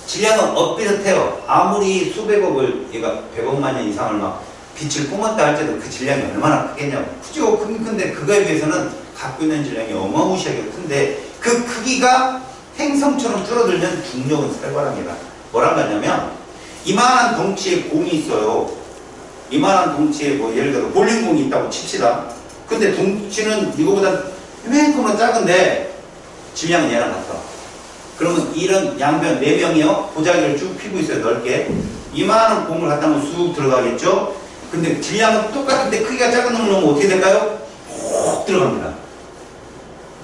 질량은 엇비슷해요. 아무리 수백억을, 얘가 100억만 년 이상을 막 빛을 뿜었다 할지라도 그 질량이 얼마나 크겠냐고. 크죠? 큰데 그거에 비해서는 갖고 있는 질량이 어마무시하게 큰데 그 크기가 행성처럼 줄어들면 중력은 살벌합니다. 뭐란 말이냐면 이만한 덩치의 공이 있어요. 이만한 덩치의 뭐 예를 들어 볼링공이 있다고 칩시다. 근데 덩치는 이거보다 이만큼은 작은데 질량은 얘랑 같아. 그러면 이런 양변 4명이요 보자기를 쭉 피고 있어요. 넓게. 이만한 공을 갖다 놓으면 쑥 들어가겠죠. 근데 질량은 똑같은데 크기가 작은 놈을 넣으면 어떻게 될까요? 훅 들어갑니다.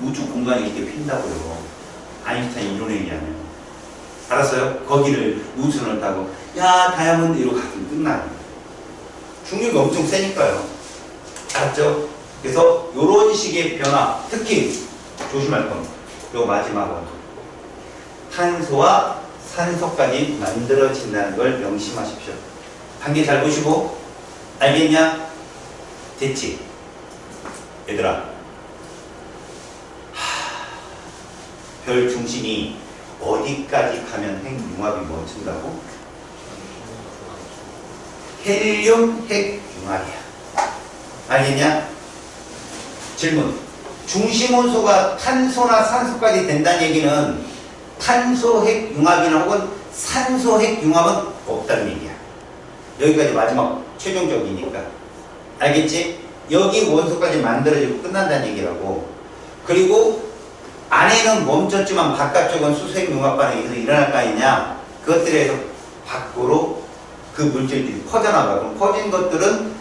우주 공간이 이렇게 핀다고요. 아인슈타인 이론에 의하면. 알았어요? 거기를 우주선을 타고 야 다이아몬드 이러고 가면 끝나요. 중력이 엄청 세니까요. 알았죠? 그래서 이런 식의 변화, 특히 조심할 겁니다. 요 마지막은 탄소와 산소까지 만들어진다는 걸 명심하십시오. 단계 잘 보시고 알겠냐? 됐지? 얘들아, 별 중심이 어디까지 가면 핵융합이 멈춘다고? 헬륨 핵융합이야. 알겠냐? 질문. 중심 원소가 탄소나 산소까지 된다는 얘기는 탄소 핵융합이나 혹은 산소 핵융합은 없다는 얘기야. 여기까지 마지막 최종적이니까. 알겠지? 여기 원소까지 만들어지고 끝난다는 얘기라고. 그리고 안에는 멈췄지만 바깥쪽은 수소핵 융합 반응이 일어날 거 아니냐. 그것들에서 밖으로 그 물질들이 퍼져나가. 그럼 퍼진 것들은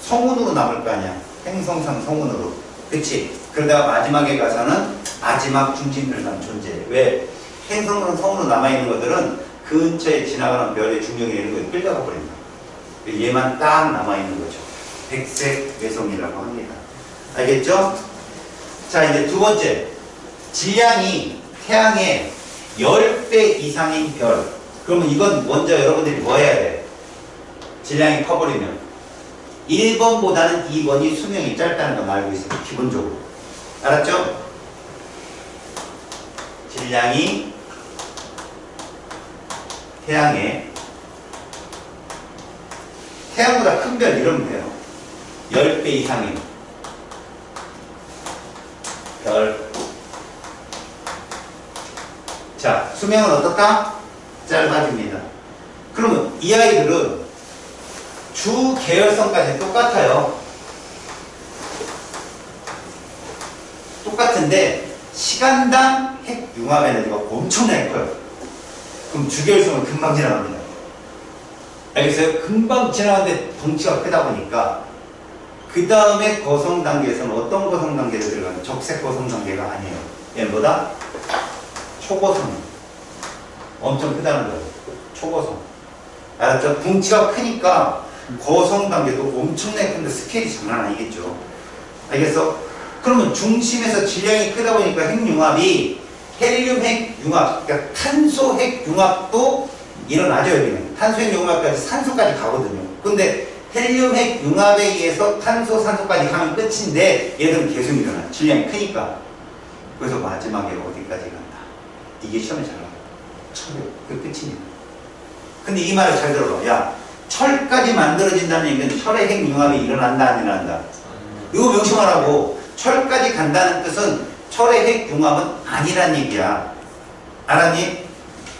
성운으로 남을 거 아니야. 행성상 성운으로. 그치? 그러다가 마지막에 가서는 마지막 중심별만 존재해. 왜? 행성상 성운으로 남아있는 것들은 근처에 지나가는 별의 중력이 있는 걸 끌다가 버린다. 얘만 딱 남아있는 거죠. 백색 외성이라고 합니다. 알겠죠? 자, 이제 두 번째. 질량이 태양의 10배 이상인 별. 그러면 이건 먼저 여러분들이 뭐 해야 돼? 질량이 커버리면 1번보다는 2번이 수명이 짧다는 건 알고 있어요. 기본적으로. 알았죠? 질량이 태양보다 큰 별 이러면 돼요. 10배 이상인 별. 자, 수명은 어떻다? 짧아집니다. 그러면 이 아이들은 주 계열성까지 똑같아요. 똑같은데 시간당 핵 융합 에너지가 엄청나게 커요. 그럼 주 계열성은 금방 지나갑니다. 알겠어요? 금방 지나가는데 덩치가 크다 보니까 그 다음에 거성 단계에서는 어떤 거성 단계로 들어가는 적색 거성 단계가 아니에요. 얘는 뭐다? 초거성. 엄청 크다는 거예요. 초거성. 알았죠? 덩치가 크니까 거성 단계도 엄청나게 큰데 스케일이 장난 아니겠죠. 알겠어? 그러면 중심에서 질량이 크다 보니까 핵융합이 헬륨 핵융합, 그러니까 탄소 핵융합도 일어나죠. 여기는 탄소 핵융합까지 산소까지 가거든요. 근데 헬륨 핵융합에 의해서 탄소 산소까지 가면 끝인데 얘들은 계속 일어나. 질량이 크니까. 그래서 마지막에 어디까지 간다. 이게 시험에 잘 나와요. 철이요. 그 끝입니다. 근데 이 말을 잘 들어봐. 야, 철까지 만들어진다는 얘기는 철의 핵융합이 일어난다 안 일어난다. 이거 명심하라고. 철까지 간다는 뜻은 철의 핵융합은 아니란 얘기야. 알았니?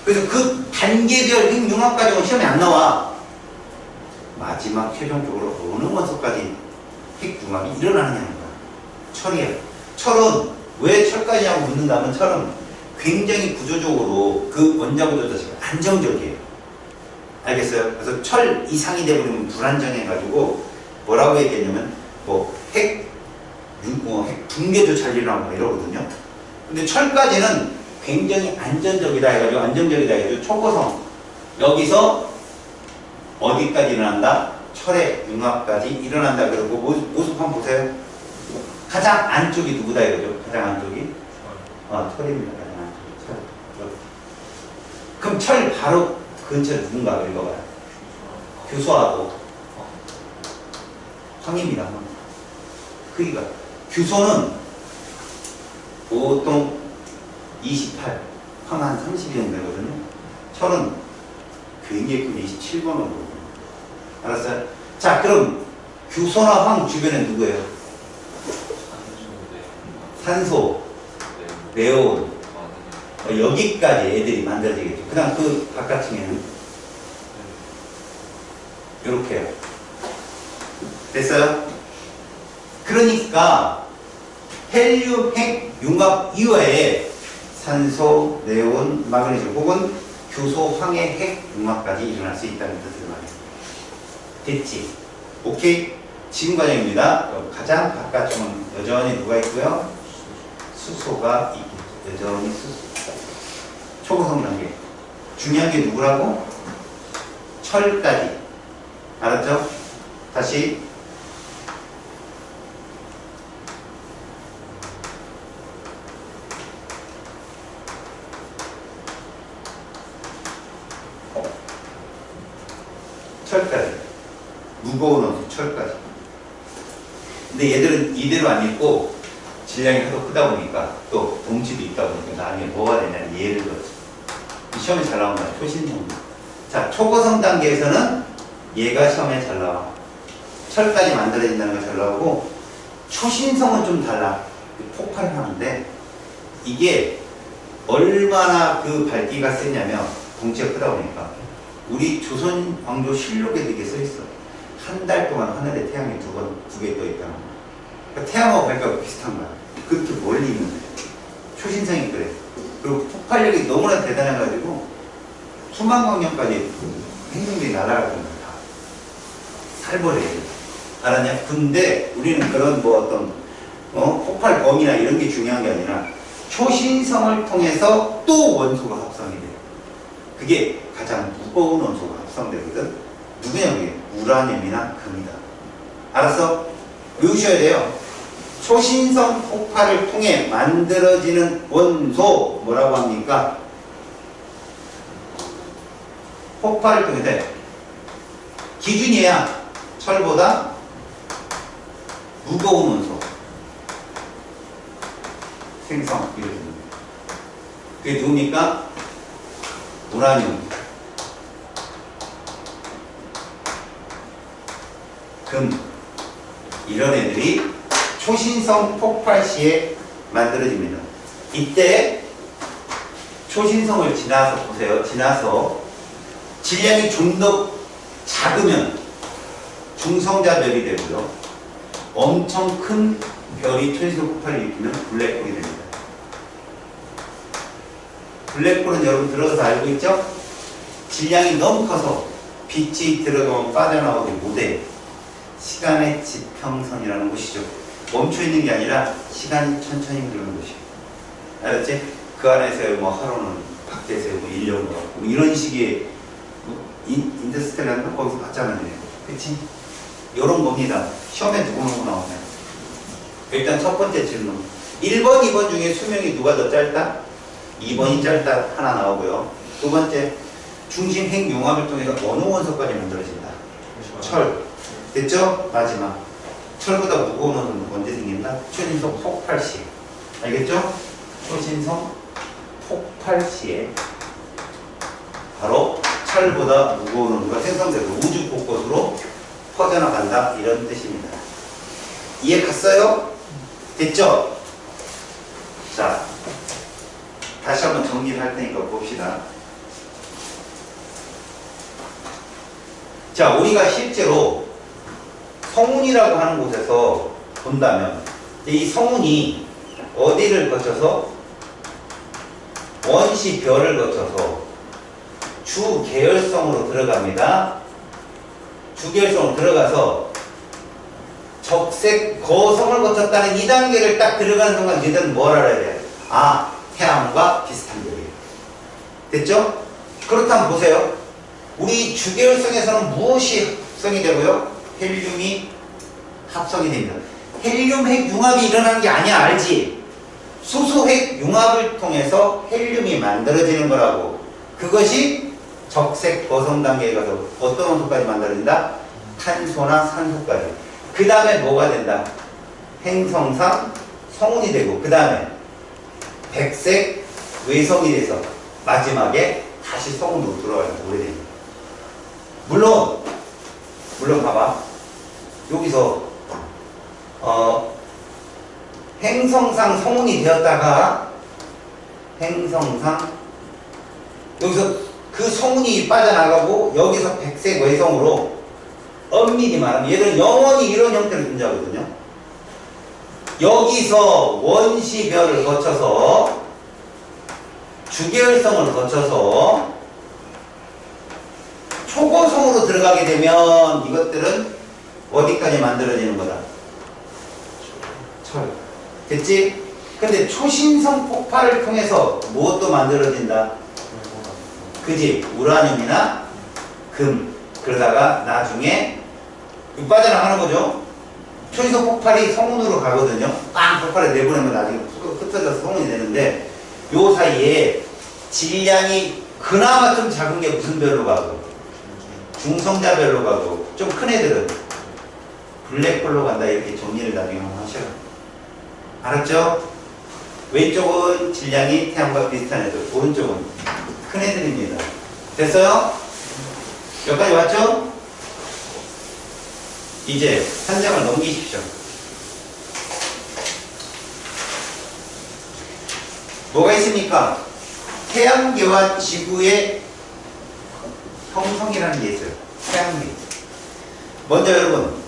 그래서 그 단계별 핵융합까지는 시험에 안 나와. 마지막 최종적으로 어느 원소까지 핵융합이 일어나느냐는 거야. 철이야. 철은 왜 철까지냐고 묻는다면 철은 굉장히 구조적으로 그 원자 구조 자체가 안정적이에요. 알겠어요? 그래서 철 이상이 되버리면 불안정해가지고 뭐라고 얘기했냐면 핵 붕괴도 잘 일어나고 이러거든요. 근데 철까지는 굉장히 안정적이다 해가지고 안정적이다 해가지고 초고성 여기서 어디까지 일어난다? 철의 융합까지 일어난다. 그러고 모습 한번 보세요. 가장 안쪽이 누구다 이거죠? 가장 안쪽이 철입니다. 가장 안쪽이 철. 그럼 철 바로 근처에 누군가 읽어봐요. 규소하고 황입니다. 크기가 규소는 보통 28, 황 한 30이 정도 되거든요. 철은 굉장히 큰 27번으로. 알았어요? 자, 그럼 규소나 황 주변에 누구예요? 산소, 네온. 여기까지 애들이 만들어지겠죠. 그 다음 그 바깥층에는 이렇게요. 됐어요? 그러니까 헬륨 핵 융합 이외에 산소, 네온, 마그네슘 혹은 규소, 황의 핵 융합까지 일어날 수 있다는 뜻을 말해요. 됐지? 오케이? 지금 과정입니다. 가장 바깥쪽은 여전히 누가 있고요? 수소가 있겠죠. 여전히 수소. 초고성 단계. 중요한 게 누구라고? 철까지. 알았죠? 다시. 철까지. 무거운 원소 철까지. 근데 얘들은 이대로 안 있고 질량이 하도 크다 보니까 또 덩치도 있다 보니까 나중에 뭐가 되냐는 예를 들었어. 시험에 잘 나온 거야. 초신성. 자, 초고성 단계에서는 얘가 시험에 잘 나와. 철까지 만들어진다는 거 잘 나오고 초신성은 좀 달라. 폭발을 하는데 이게 얼마나 그 밝기가 세냐면 덩치가 크다 보니까 우리 조선 왕조 실록에도 이게 써있어. 한 달 동안 하늘에 태양이 두 개 떠 있다는 거야. 그러니까 태양하고 밝기가 비슷한 거야. 그렇게 멀리 있는데 초신성이 그래. 그리고 폭발력이 너무나 대단해가지고 수만 광년까지 행성들이 날아가는 거야. 살벌해. 알았냐? 근데 우리는 그런 뭐 어떤 폭발 범위나 이런 게 중요한 게 아니라 초신성을 통해서 또 원소가 합성이 돼요. 그게 가장 무거운 원소가 합성되거든. 누구냐 그게? 우라늄이나 금이다. 알았어? 외우셔야 돼요. 초신성 폭발을 통해 만들어지는 원소 뭐라고 합니까? 폭발을 통해 돼. 기준이야. 철보다 무거운 원소 생성 이루어집니다. 그게 누굽니까? 우라늄, 금 이런 애들이 초신성 폭발 시에 만들어집니다. 이때 초신성을 지나서 보세요. 지나서 질량이 좀 더 작으면 중성자별이 되고요. 엄청 큰 별이 초신성 폭발을 일으키면 블랙홀이 됩니다. 블랙홀은 여러분 들어가서 알고 있죠? 질량이 너무 커서 빛이 들어가면 빠져나오지 못해. 시간의 지평선이라는 곳이죠. 멈춰있는 게 아니라 시간이 천천히 흐르는 곳이에요. 알았지? 그 안에서 뭐 하루는 밖에서 뭐 1년 뭐 이런 식의 인터스텔라는 거기서 봤잖아요. 그치? 요런 겁니다. 시험에 누구 나오나요? 일단 첫 번째 질문. 1번, 2번 중에 수명이 누가 더 짧다? 2번이 짧다 하나 나오고요. 두 번째, 중심 핵융합을 통해서 어느 원소까지 만들어진다? 철. 됐죠? 마지막. 철보다 무거운 원소는 언제 생긴다? 초신성 폭발 시에. 알겠죠? 초신성 폭발 시에 바로 철보다 무거운 원소가 생성돼서 우주 곳곳으로 퍼져나간다 이런 뜻입니다. 이해 갔어요? 됐죠? 자, 다시 한번 정리를 할 테니까 봅시다. 자, 우리가 실제로 성운이라고 하는 곳에서 본다면 이 성운이 어디를 거쳐서 원시별을 거쳐서 주계열성으로 들어갑니다. 주계열성으로 들어가서 적색 거성을 거쳤다는 이 단계를 딱 들어가는 순간 너희들은 뭘 알아야 돼? 아, 태양과 비슷한 거예요. 됐죠? 그렇다면 보세요. 우리 주계열성에서는 무엇이 합성이 되고요? 헬륨이 합성이 됩니다. 헬륨 핵융합이 일어나는 게 아니야, 알지? 수소 핵융합을 통해서 헬륨이 만들어지는 거라고. 그것이 적색 거성 단계에 가서 어떤 원소까지 만들어진다? 탄소나 산소까지. 그 다음에 뭐가 된다? 행성상 성운이 되고, 그 다음에 백색 외성이 돼서 마지막에 다시 성운으로 들어가요. 오래됩니다. 물론 봐봐. 여기서 행성상 성운이 되었다가 행성상 여기서 그 성운이 빠져나가고 여기서 백색 외성으로 엄밀히 말하면 얘들은 영원히 이런 형태로 존재하거든요. 여기서 원시별을 거쳐서 주계열성을 거쳐서 초고성으로 들어가게 되면 이것들은 어디까지 만들어지는 거다? 철. 됐지? 근데 초신성 폭발을 통해서 무엇도 만들어진다? 그지? 우라늄이나 금. 그러다가 나중에 빠져나가는 거죠. 초신성 폭발이 성운으로 가거든요. 빵! 폭발을 내보내면 나중에 흩어져서 성운이 되는데 요 사이에 질량이 그나마 좀 작은 게 무슨 별로 가고? 중성자별로 가고, 좀 큰 애들은 블랙홀로 간다 이렇게 정리를 나중에 한번 하셔요. 알았죠? 왼쪽은 질량이 태양과 비슷한 애들, 오른쪽은 큰 애들입니다. 됐어요? 여기까지 왔죠? 이제 한 장을 넘기십시오. 뭐가 있습니까? 태양계와 지구의 형성이라는 게 있어요. 태양계. 먼저 여러분,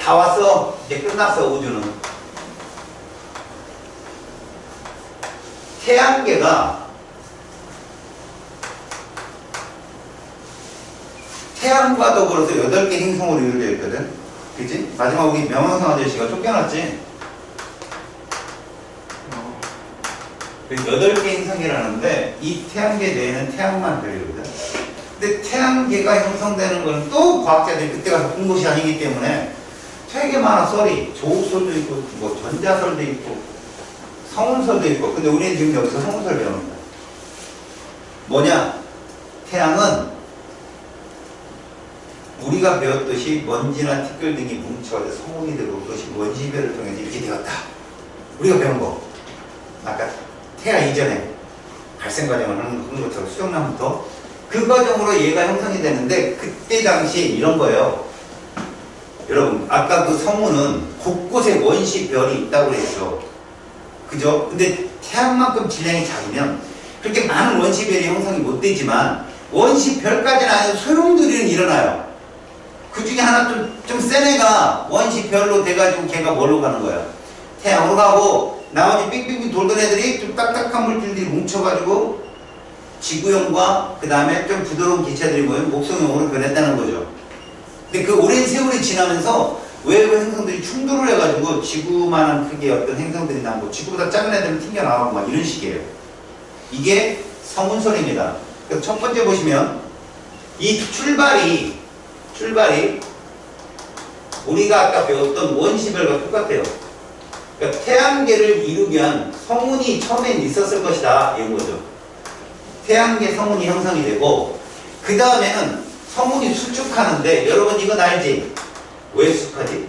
다 왔어. 이제 끝났어, 우주는. 태양계가 태양과 더불어서 8개 행성으로 이루어져 있거든. 그치? 마지막 우리 명왕성 아저씨가 쫓겨났지? 그래서 8개 행성이라는데 이 태양계 내에는 태양만 별이거든. 근데 태양계가 형성되는 건 또 과학자들이 그때 가서 본 것이 아니기 때문에 되게 많아. 썰이 조우설도 있고 뭐 전자설도 있고 성운설도 있고. 근데 우리는 지금 여기서 성운설 배웁니다. 뭐냐? 태양은 우리가 배웠듯이 먼지나 티끌 등이 뭉쳐서 성운이 되고 그것이 원시별을 통해서 이렇게 되었다. 우리가 배운 거. 아까 태아 이전에 발생 과정을 하는 것처럼 수정란부터 그 과정으로 얘가 형성이 되는데 그때 당시에 이런 거예요. 여러분 아까 그 성운은 곳곳에 원시별이 있다고 그랬죠. 그죠? 근데 태양만큼 질량이 작으면 그렇게 많은 원시별이 형성이 못 되지만 원시별까지는 아니고 소용돌이는 일어나요. 그 중에 하나 좀 센 애가 원시별로 돼가지고 걔가 뭘로 가는 거야? 태양으로 가고 나머지 삑삑삑 돌던 애들이 좀 딱딱한 물질들이 뭉쳐가지고 지구형과 그 다음에 좀 부드러운 기체들이 모인 목성형으로 변했다는 거죠. 근데 그 오랜 세월이 지나면서 외부 행성들이 충돌을 해가지고 지구만한 크기의 어떤 행성들이 나고 지구보다 작은 애들은 튕겨나가고 막 이런 식이에요. 이게 성운설입니다. 그래서 첫 번째 보시면 이 출발이 우리가 아까 배웠던 원시별과 똑같아요. 그러니까 태양계를 이루기 위한 성운이 처음엔 있었을 것이다 이런 거죠. 태양계 성운이 형성이 되고 그 다음에는 성운이 수축하는데 여러분 이건 알지? 왜 수축하지?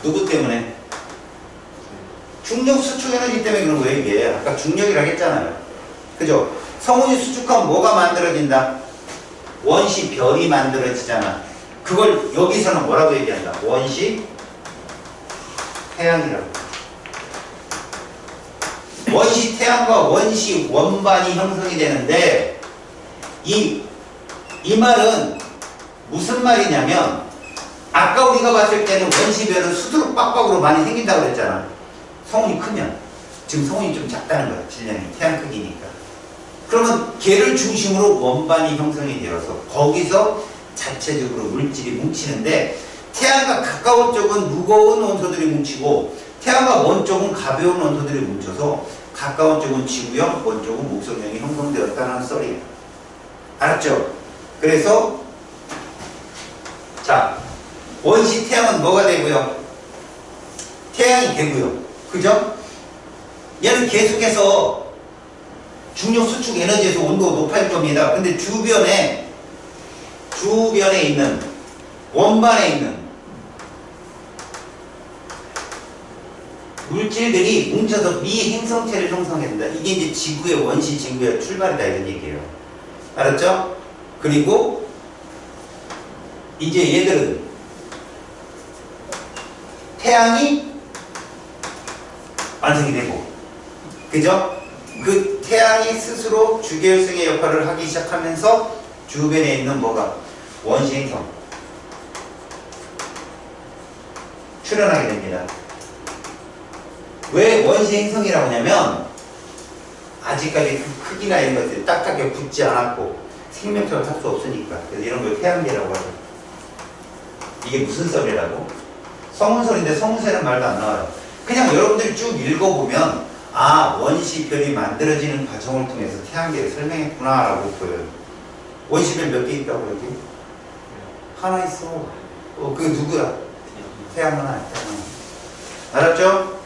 누구 때문에? 중력 수축 에너지 때문에 그런 거예요. 이게 아까 중력이라고 했잖아요. 그죠? 성운이 수축하면 뭐가 만들어진다? 원시별이 만들어지잖아. 그걸 여기서는 뭐라고 얘기한다? 원시 태양이라고. 원시 태양과 원시 원반이 형성이 되는데 이 말은 무슨 말이냐면 아까 우리가 봤을 때는 원시별은 수두룩 빡빡으로 많이 생긴다고 그랬잖아. 성운이 크면 지금 성운이 좀 작다는 거야. 질량이 태양 크기니까. 그러면 걔를 중심으로 원반이 형성이 되어서 거기서 자체적으로 물질이 뭉치는데 태양과 가까운 쪽은 무거운 원소들이 뭉치고 태양과 먼 쪽은 가벼운 원소들이 뭉쳐서 가까운 쪽은 지구형, 먼 쪽은 목성형이 형성되었다는 썰이에요. 알았죠? 그래서 자 원시 태양은 뭐가 되고요? 태양이 되고요. 그죠? 얘는 계속해서 중력 수축 에너지에서 온도가 높아질 겁니다. 근데 주변에 있는 원반에 있는 물질들이 뭉쳐서 미행성체를 형성한다. 이게 이제 지구의 원시 지구의 출발이다 이런 얘기예요. 알았죠? 그리고 이제 얘들은 태양이 완성이 되고, 그죠? 그 태양이 스스로 주계열성의 역할을 하기 시작하면서 주변에 있는 뭐가 원시 행성 출현하게 됩니다. 왜 원시 행성이라고 하냐면 아직까지 그 크기나 이런 것들이 딱딱하게 붙지 않았고 생명체가 살 수 없으니까. 그래서 이런 걸 태양계라고 하죠. 이게 무슨 썰이라고? 성운설인데 성운설은 말도 안 나와요. 그냥 여러분들이 쭉 읽어보면 아 원시별이 만들어지는 과정을 통해서 태양계를 설명했구나 라고 보여요. 원시별 몇 개 있다고 여기? 하나 있어. 그 누구야? 태양 하나. 알았죠?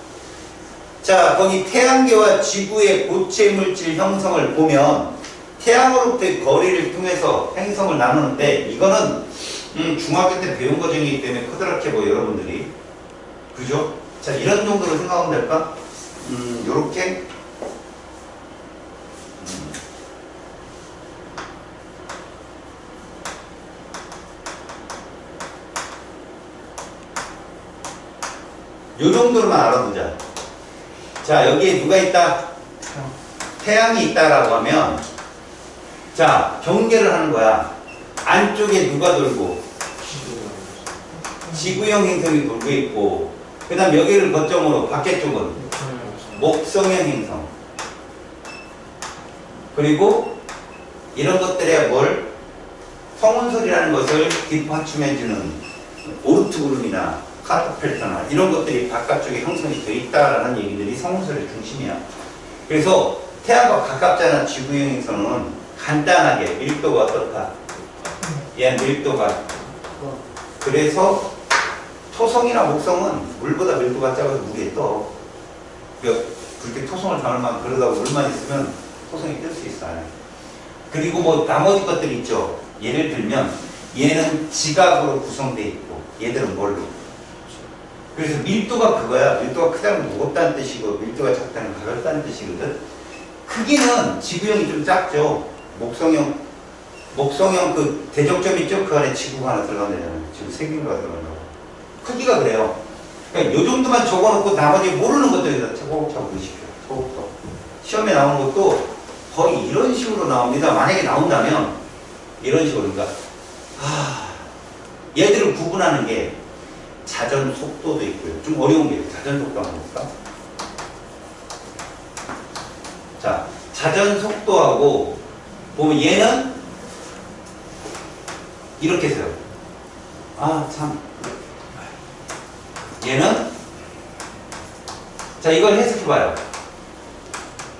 자, 거기 태양계와 지구의 고체 물질 형성을 보면 태양으로부터의 거리를 통해서 행성을 나누는데 이거는 중학교 때 배운 과정이기 때문에 커다랗게 뭐 여러분들이 그죠? 자, 이런 정도로 생각하면 될까? 요렇게 요 정도로만 알아두자. 자, 여기에 누가 있다? 태양이 있다라고 하면 자, 경계를 하는 거야. 안쪽에 누가 돌고 지구형 행성이 돌고 있고 그 다음 여기를 거점으로 밖에 쪽은 목성형 행성 그리고 이런 것들에 뭘? 성운설이라는 것을 뒷받침해주는 오르트그룹이나 카르토펠타나 이런 것들이 바깥쪽에 형성이 되어 있다라는 얘기들이 성운설의 중심이야. 그래서 태양과 가깝잖아. 지구형에서는 간단하게 밀도가 어떻다? 얘 밀도가. 그래서 토성이나 목성은 물보다 밀도가 작아서 물에 떠. 그렇게 토성을 담을 만큼 그러다가 물만 있으면 토성이 뜰 수 있어요. 그리고 뭐 나머지 것들이 있죠. 예를 들면 얘는 지각으로 구성되어 있고 얘들은 뭘로? 그래서 밀도가 그거야. 밀도가 크다는 건 무겁다는 뜻이고 밀도가 작다는 건 가볍다는 뜻이거든. 크기는 지구형이 좀 작죠. 목성형 그 대적점 있죠? 그 안에 지구가 하나 들어간다잖아요. 지금 세 개가 들어간다고. 크기가 그래요. 그러니까 요 정도만 적어놓고 나머지 모르는 것들에다 차곡차곡 넣으십시오. 차곡차곡. 시험에 나오는 것도 거의 이런 식으로 나옵니다. 만약에 나온다면 이런 식으로. 그러니까 얘들을 구분하는 게 자전 속도도 있고요. 좀 어려운 게 자전 속도 한번 볼까? 자, 자전 속도하고 보면 얘는 이렇게 써요. 참. 얘는 자, 이걸 해석해봐요.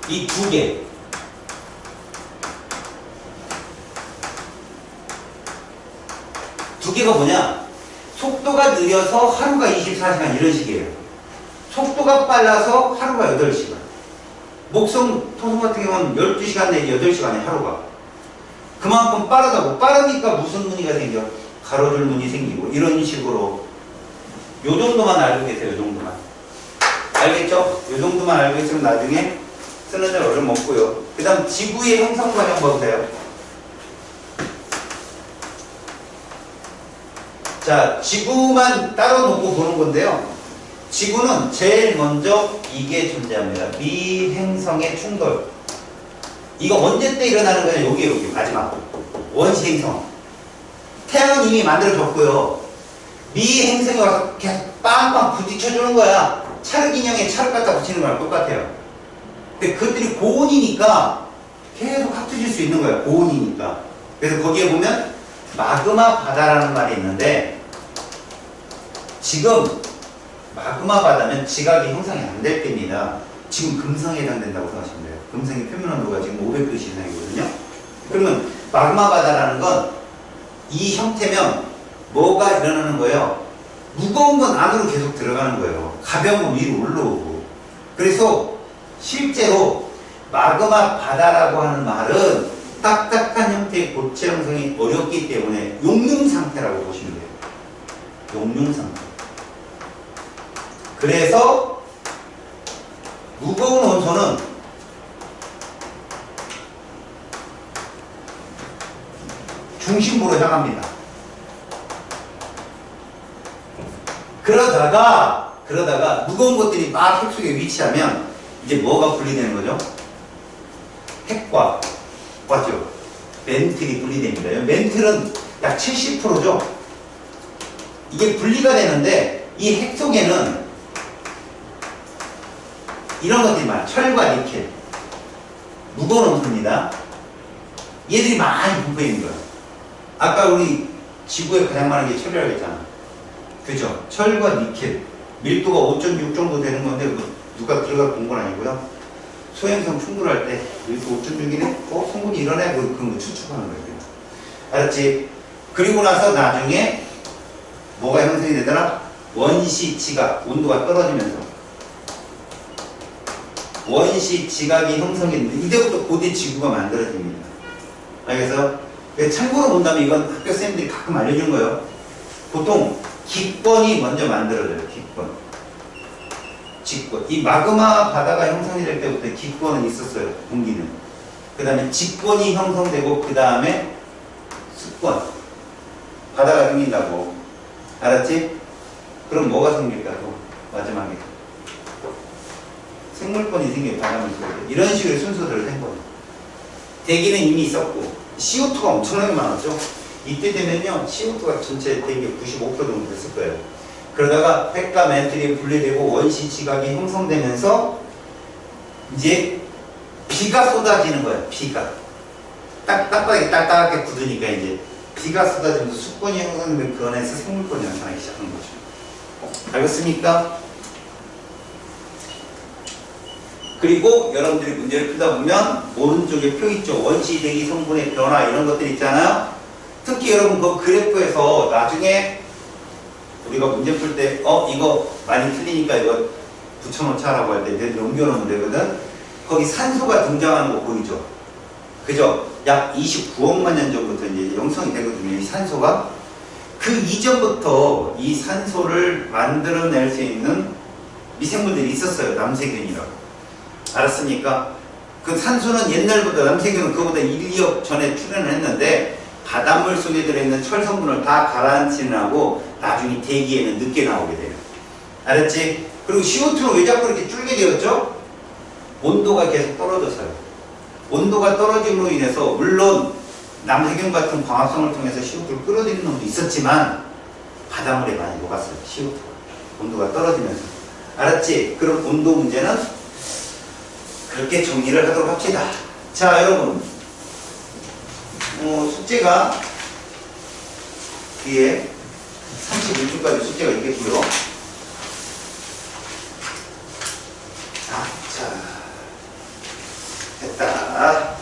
이 두 개. 두 개가 뭐냐? 속도가 느려서 하루가 24시간 이런 식이에요. 속도가 빨라서 하루가 8시간. 목성, 토성 같은 경우는 12시간 내지 8시간에 하루가. 그만큼 빠르다고. 빠르니까 무슨 무늬가 생겨? 가로줄 무늬 생기고 이런 식으로. 요 정도만 알고 계세요. 요 정도만. 알겠죠? 요 정도만 알고 있으면 나중에 쓰는 데 어려움 없고요. 그 다음 지구의 형성 과정 보세요. 자, 지구만 따로 놓고 보는 건데요. 지구는 제일 먼저 이게 존재합니다. 미행성의 충돌. 이거 언제 때 일어나는 거냐? 여기 마지막 원시 행성. 태양은 이미 만들어졌고요. 미행성이 와서 계속 빵빵 부딪혀주는 거야. 찰흙 인형에 찰흙 갖다 붙이는 거랑 똑같아요. 근데 그것들이 고온이니까 계속 합쳐질 수 있는 거야. 고온이니까. 그래서 거기에 보면 마그마 바다라는 말이 있는데, 지금 마그마 바다면 지각이 형성이 안 될 때입니다. 지금 금성에 해당된다고 생각하시면 돼요. 금성의 표면 온도가 지금 500도 이상이거든요. 그러면 마그마 바다라는 건 이 형태면 뭐가 일어나는 거예요? 무거운 건 안으로 계속 들어가는 거예요. 가벼운 건 위로 올라오고. 그래서 실제로 마그마 바다라고 하는 말은 딱딱한 형태의 고체 형성이 어렵기 때문에 용융 상태라고 보시면 돼요. 용융 상태. 그래서 무거운 원소는 중심부로 향합니다. 그러다가 무거운 것들이 막 핵 속에 위치하면 이제 뭐가 분리되는 거죠? 핵과 맞죠? 멘틀이 분리됩니다. 멘틀은 약 70%죠? 이게 분리가 되는데 이 핵 속에는 이런 것들이 많아요. 철과 니켈. 무거운 원소입니다. 얘들이 많이 분포해 있는 거예요. 아까 우리 지구에 가장 많은 게 철이라고 했잖아. 그죠? 철과 니켈. 밀도가 5.6 정도 되는 건데 누가 들어가 본 건 아니고요. 소행성 충돌할 때 밀도 5.6이네? 성분이 이러네? 그런 거 추측하는 거예요. 알았지? 그리고 나서 나중에 뭐가 형성이 되더라? 원시 지각. 온도가 떨어지면서 원시 지각이 형성이 되는데 이제부터 고대 지구가 만들어집니다. 그래서 참고로 본다면 이건 학교 선생님들이 가끔 알려주는 거예요. 보통 기권이 먼저 만들어져요. 기권. 이 마그마 바다가 형성이 될 때부터 기권은 있었어요. 공기는. 그 다음에 직권이 형성되고 그 다음에 습권. 바다가 생긴다고. 알았지? 그럼 뭐가 생길까요? 마지막에. 생물권이 생겨요. 바다면서. 이런 식으로 순서대로 된 거예요. 대기는 이미 있었고 CO2가 엄청나게 많았죠. 이때 되면요 CO2가 전체 대기의 95% 정도 됐을 거예요. 그러다가 핵과 멘틀이 분리되고 원시 지각이 형성되면서 이제 비가 쏟아지는 거예요. 비가 딱딱하게 굳으니까 이제 비가 쏟아지면서 수권이 형성되면 그 안에서 생물권이 나타나기 시작한 거죠. 알겠습니까? 그리고 여러분들이 문제를 풀다 보면 오른쪽에 표 있죠. 원시 대기 성분의 변화 이런 것들 있잖아요. 특히 여러분 그 그래프에서 나중에 우리가 문제 풀 때 이거 많이 틀리니까 이거 붙여놓자라고 할 때 얘들 옮겨놓으면 되거든. 거기 산소가 등장하는 거 보이죠? 그죠? 약 29억만 년 전부터 이제 형성이 되거든요. 이 산소가. 그 이전부터 이 산소를 만들어낼 수 있는 미생물들이 있었어요. 남세균이라고. 알았습니까? 그 산소는 옛날보다 남세균은 그보다 1, 2억 전에 출현을 했는데 바닷물 속에 들어있는 철 성분을 다 가라앉히느라고 나중에 대기에는 늦게 나오게 돼요. 알았지? 그리고 CO2는 왜 자꾸 이렇게 줄게 되었죠? 온도가 계속 떨어져서요. 온도가 떨어짐으로 인해서 물론 남세균 같은 광합성을 통해서 CO2를 끌어들이는 놈도 있었지만 바닷물에 많이 녹았어요. CO2가. 온도가 떨어지면서. 알았지? 그럼 온도 문제는 그렇게 정리를 하도록 합시다. 자, 여러분. 숙제가 뒤에 31주까지 숙제가 있겠고요. 자, 됐다.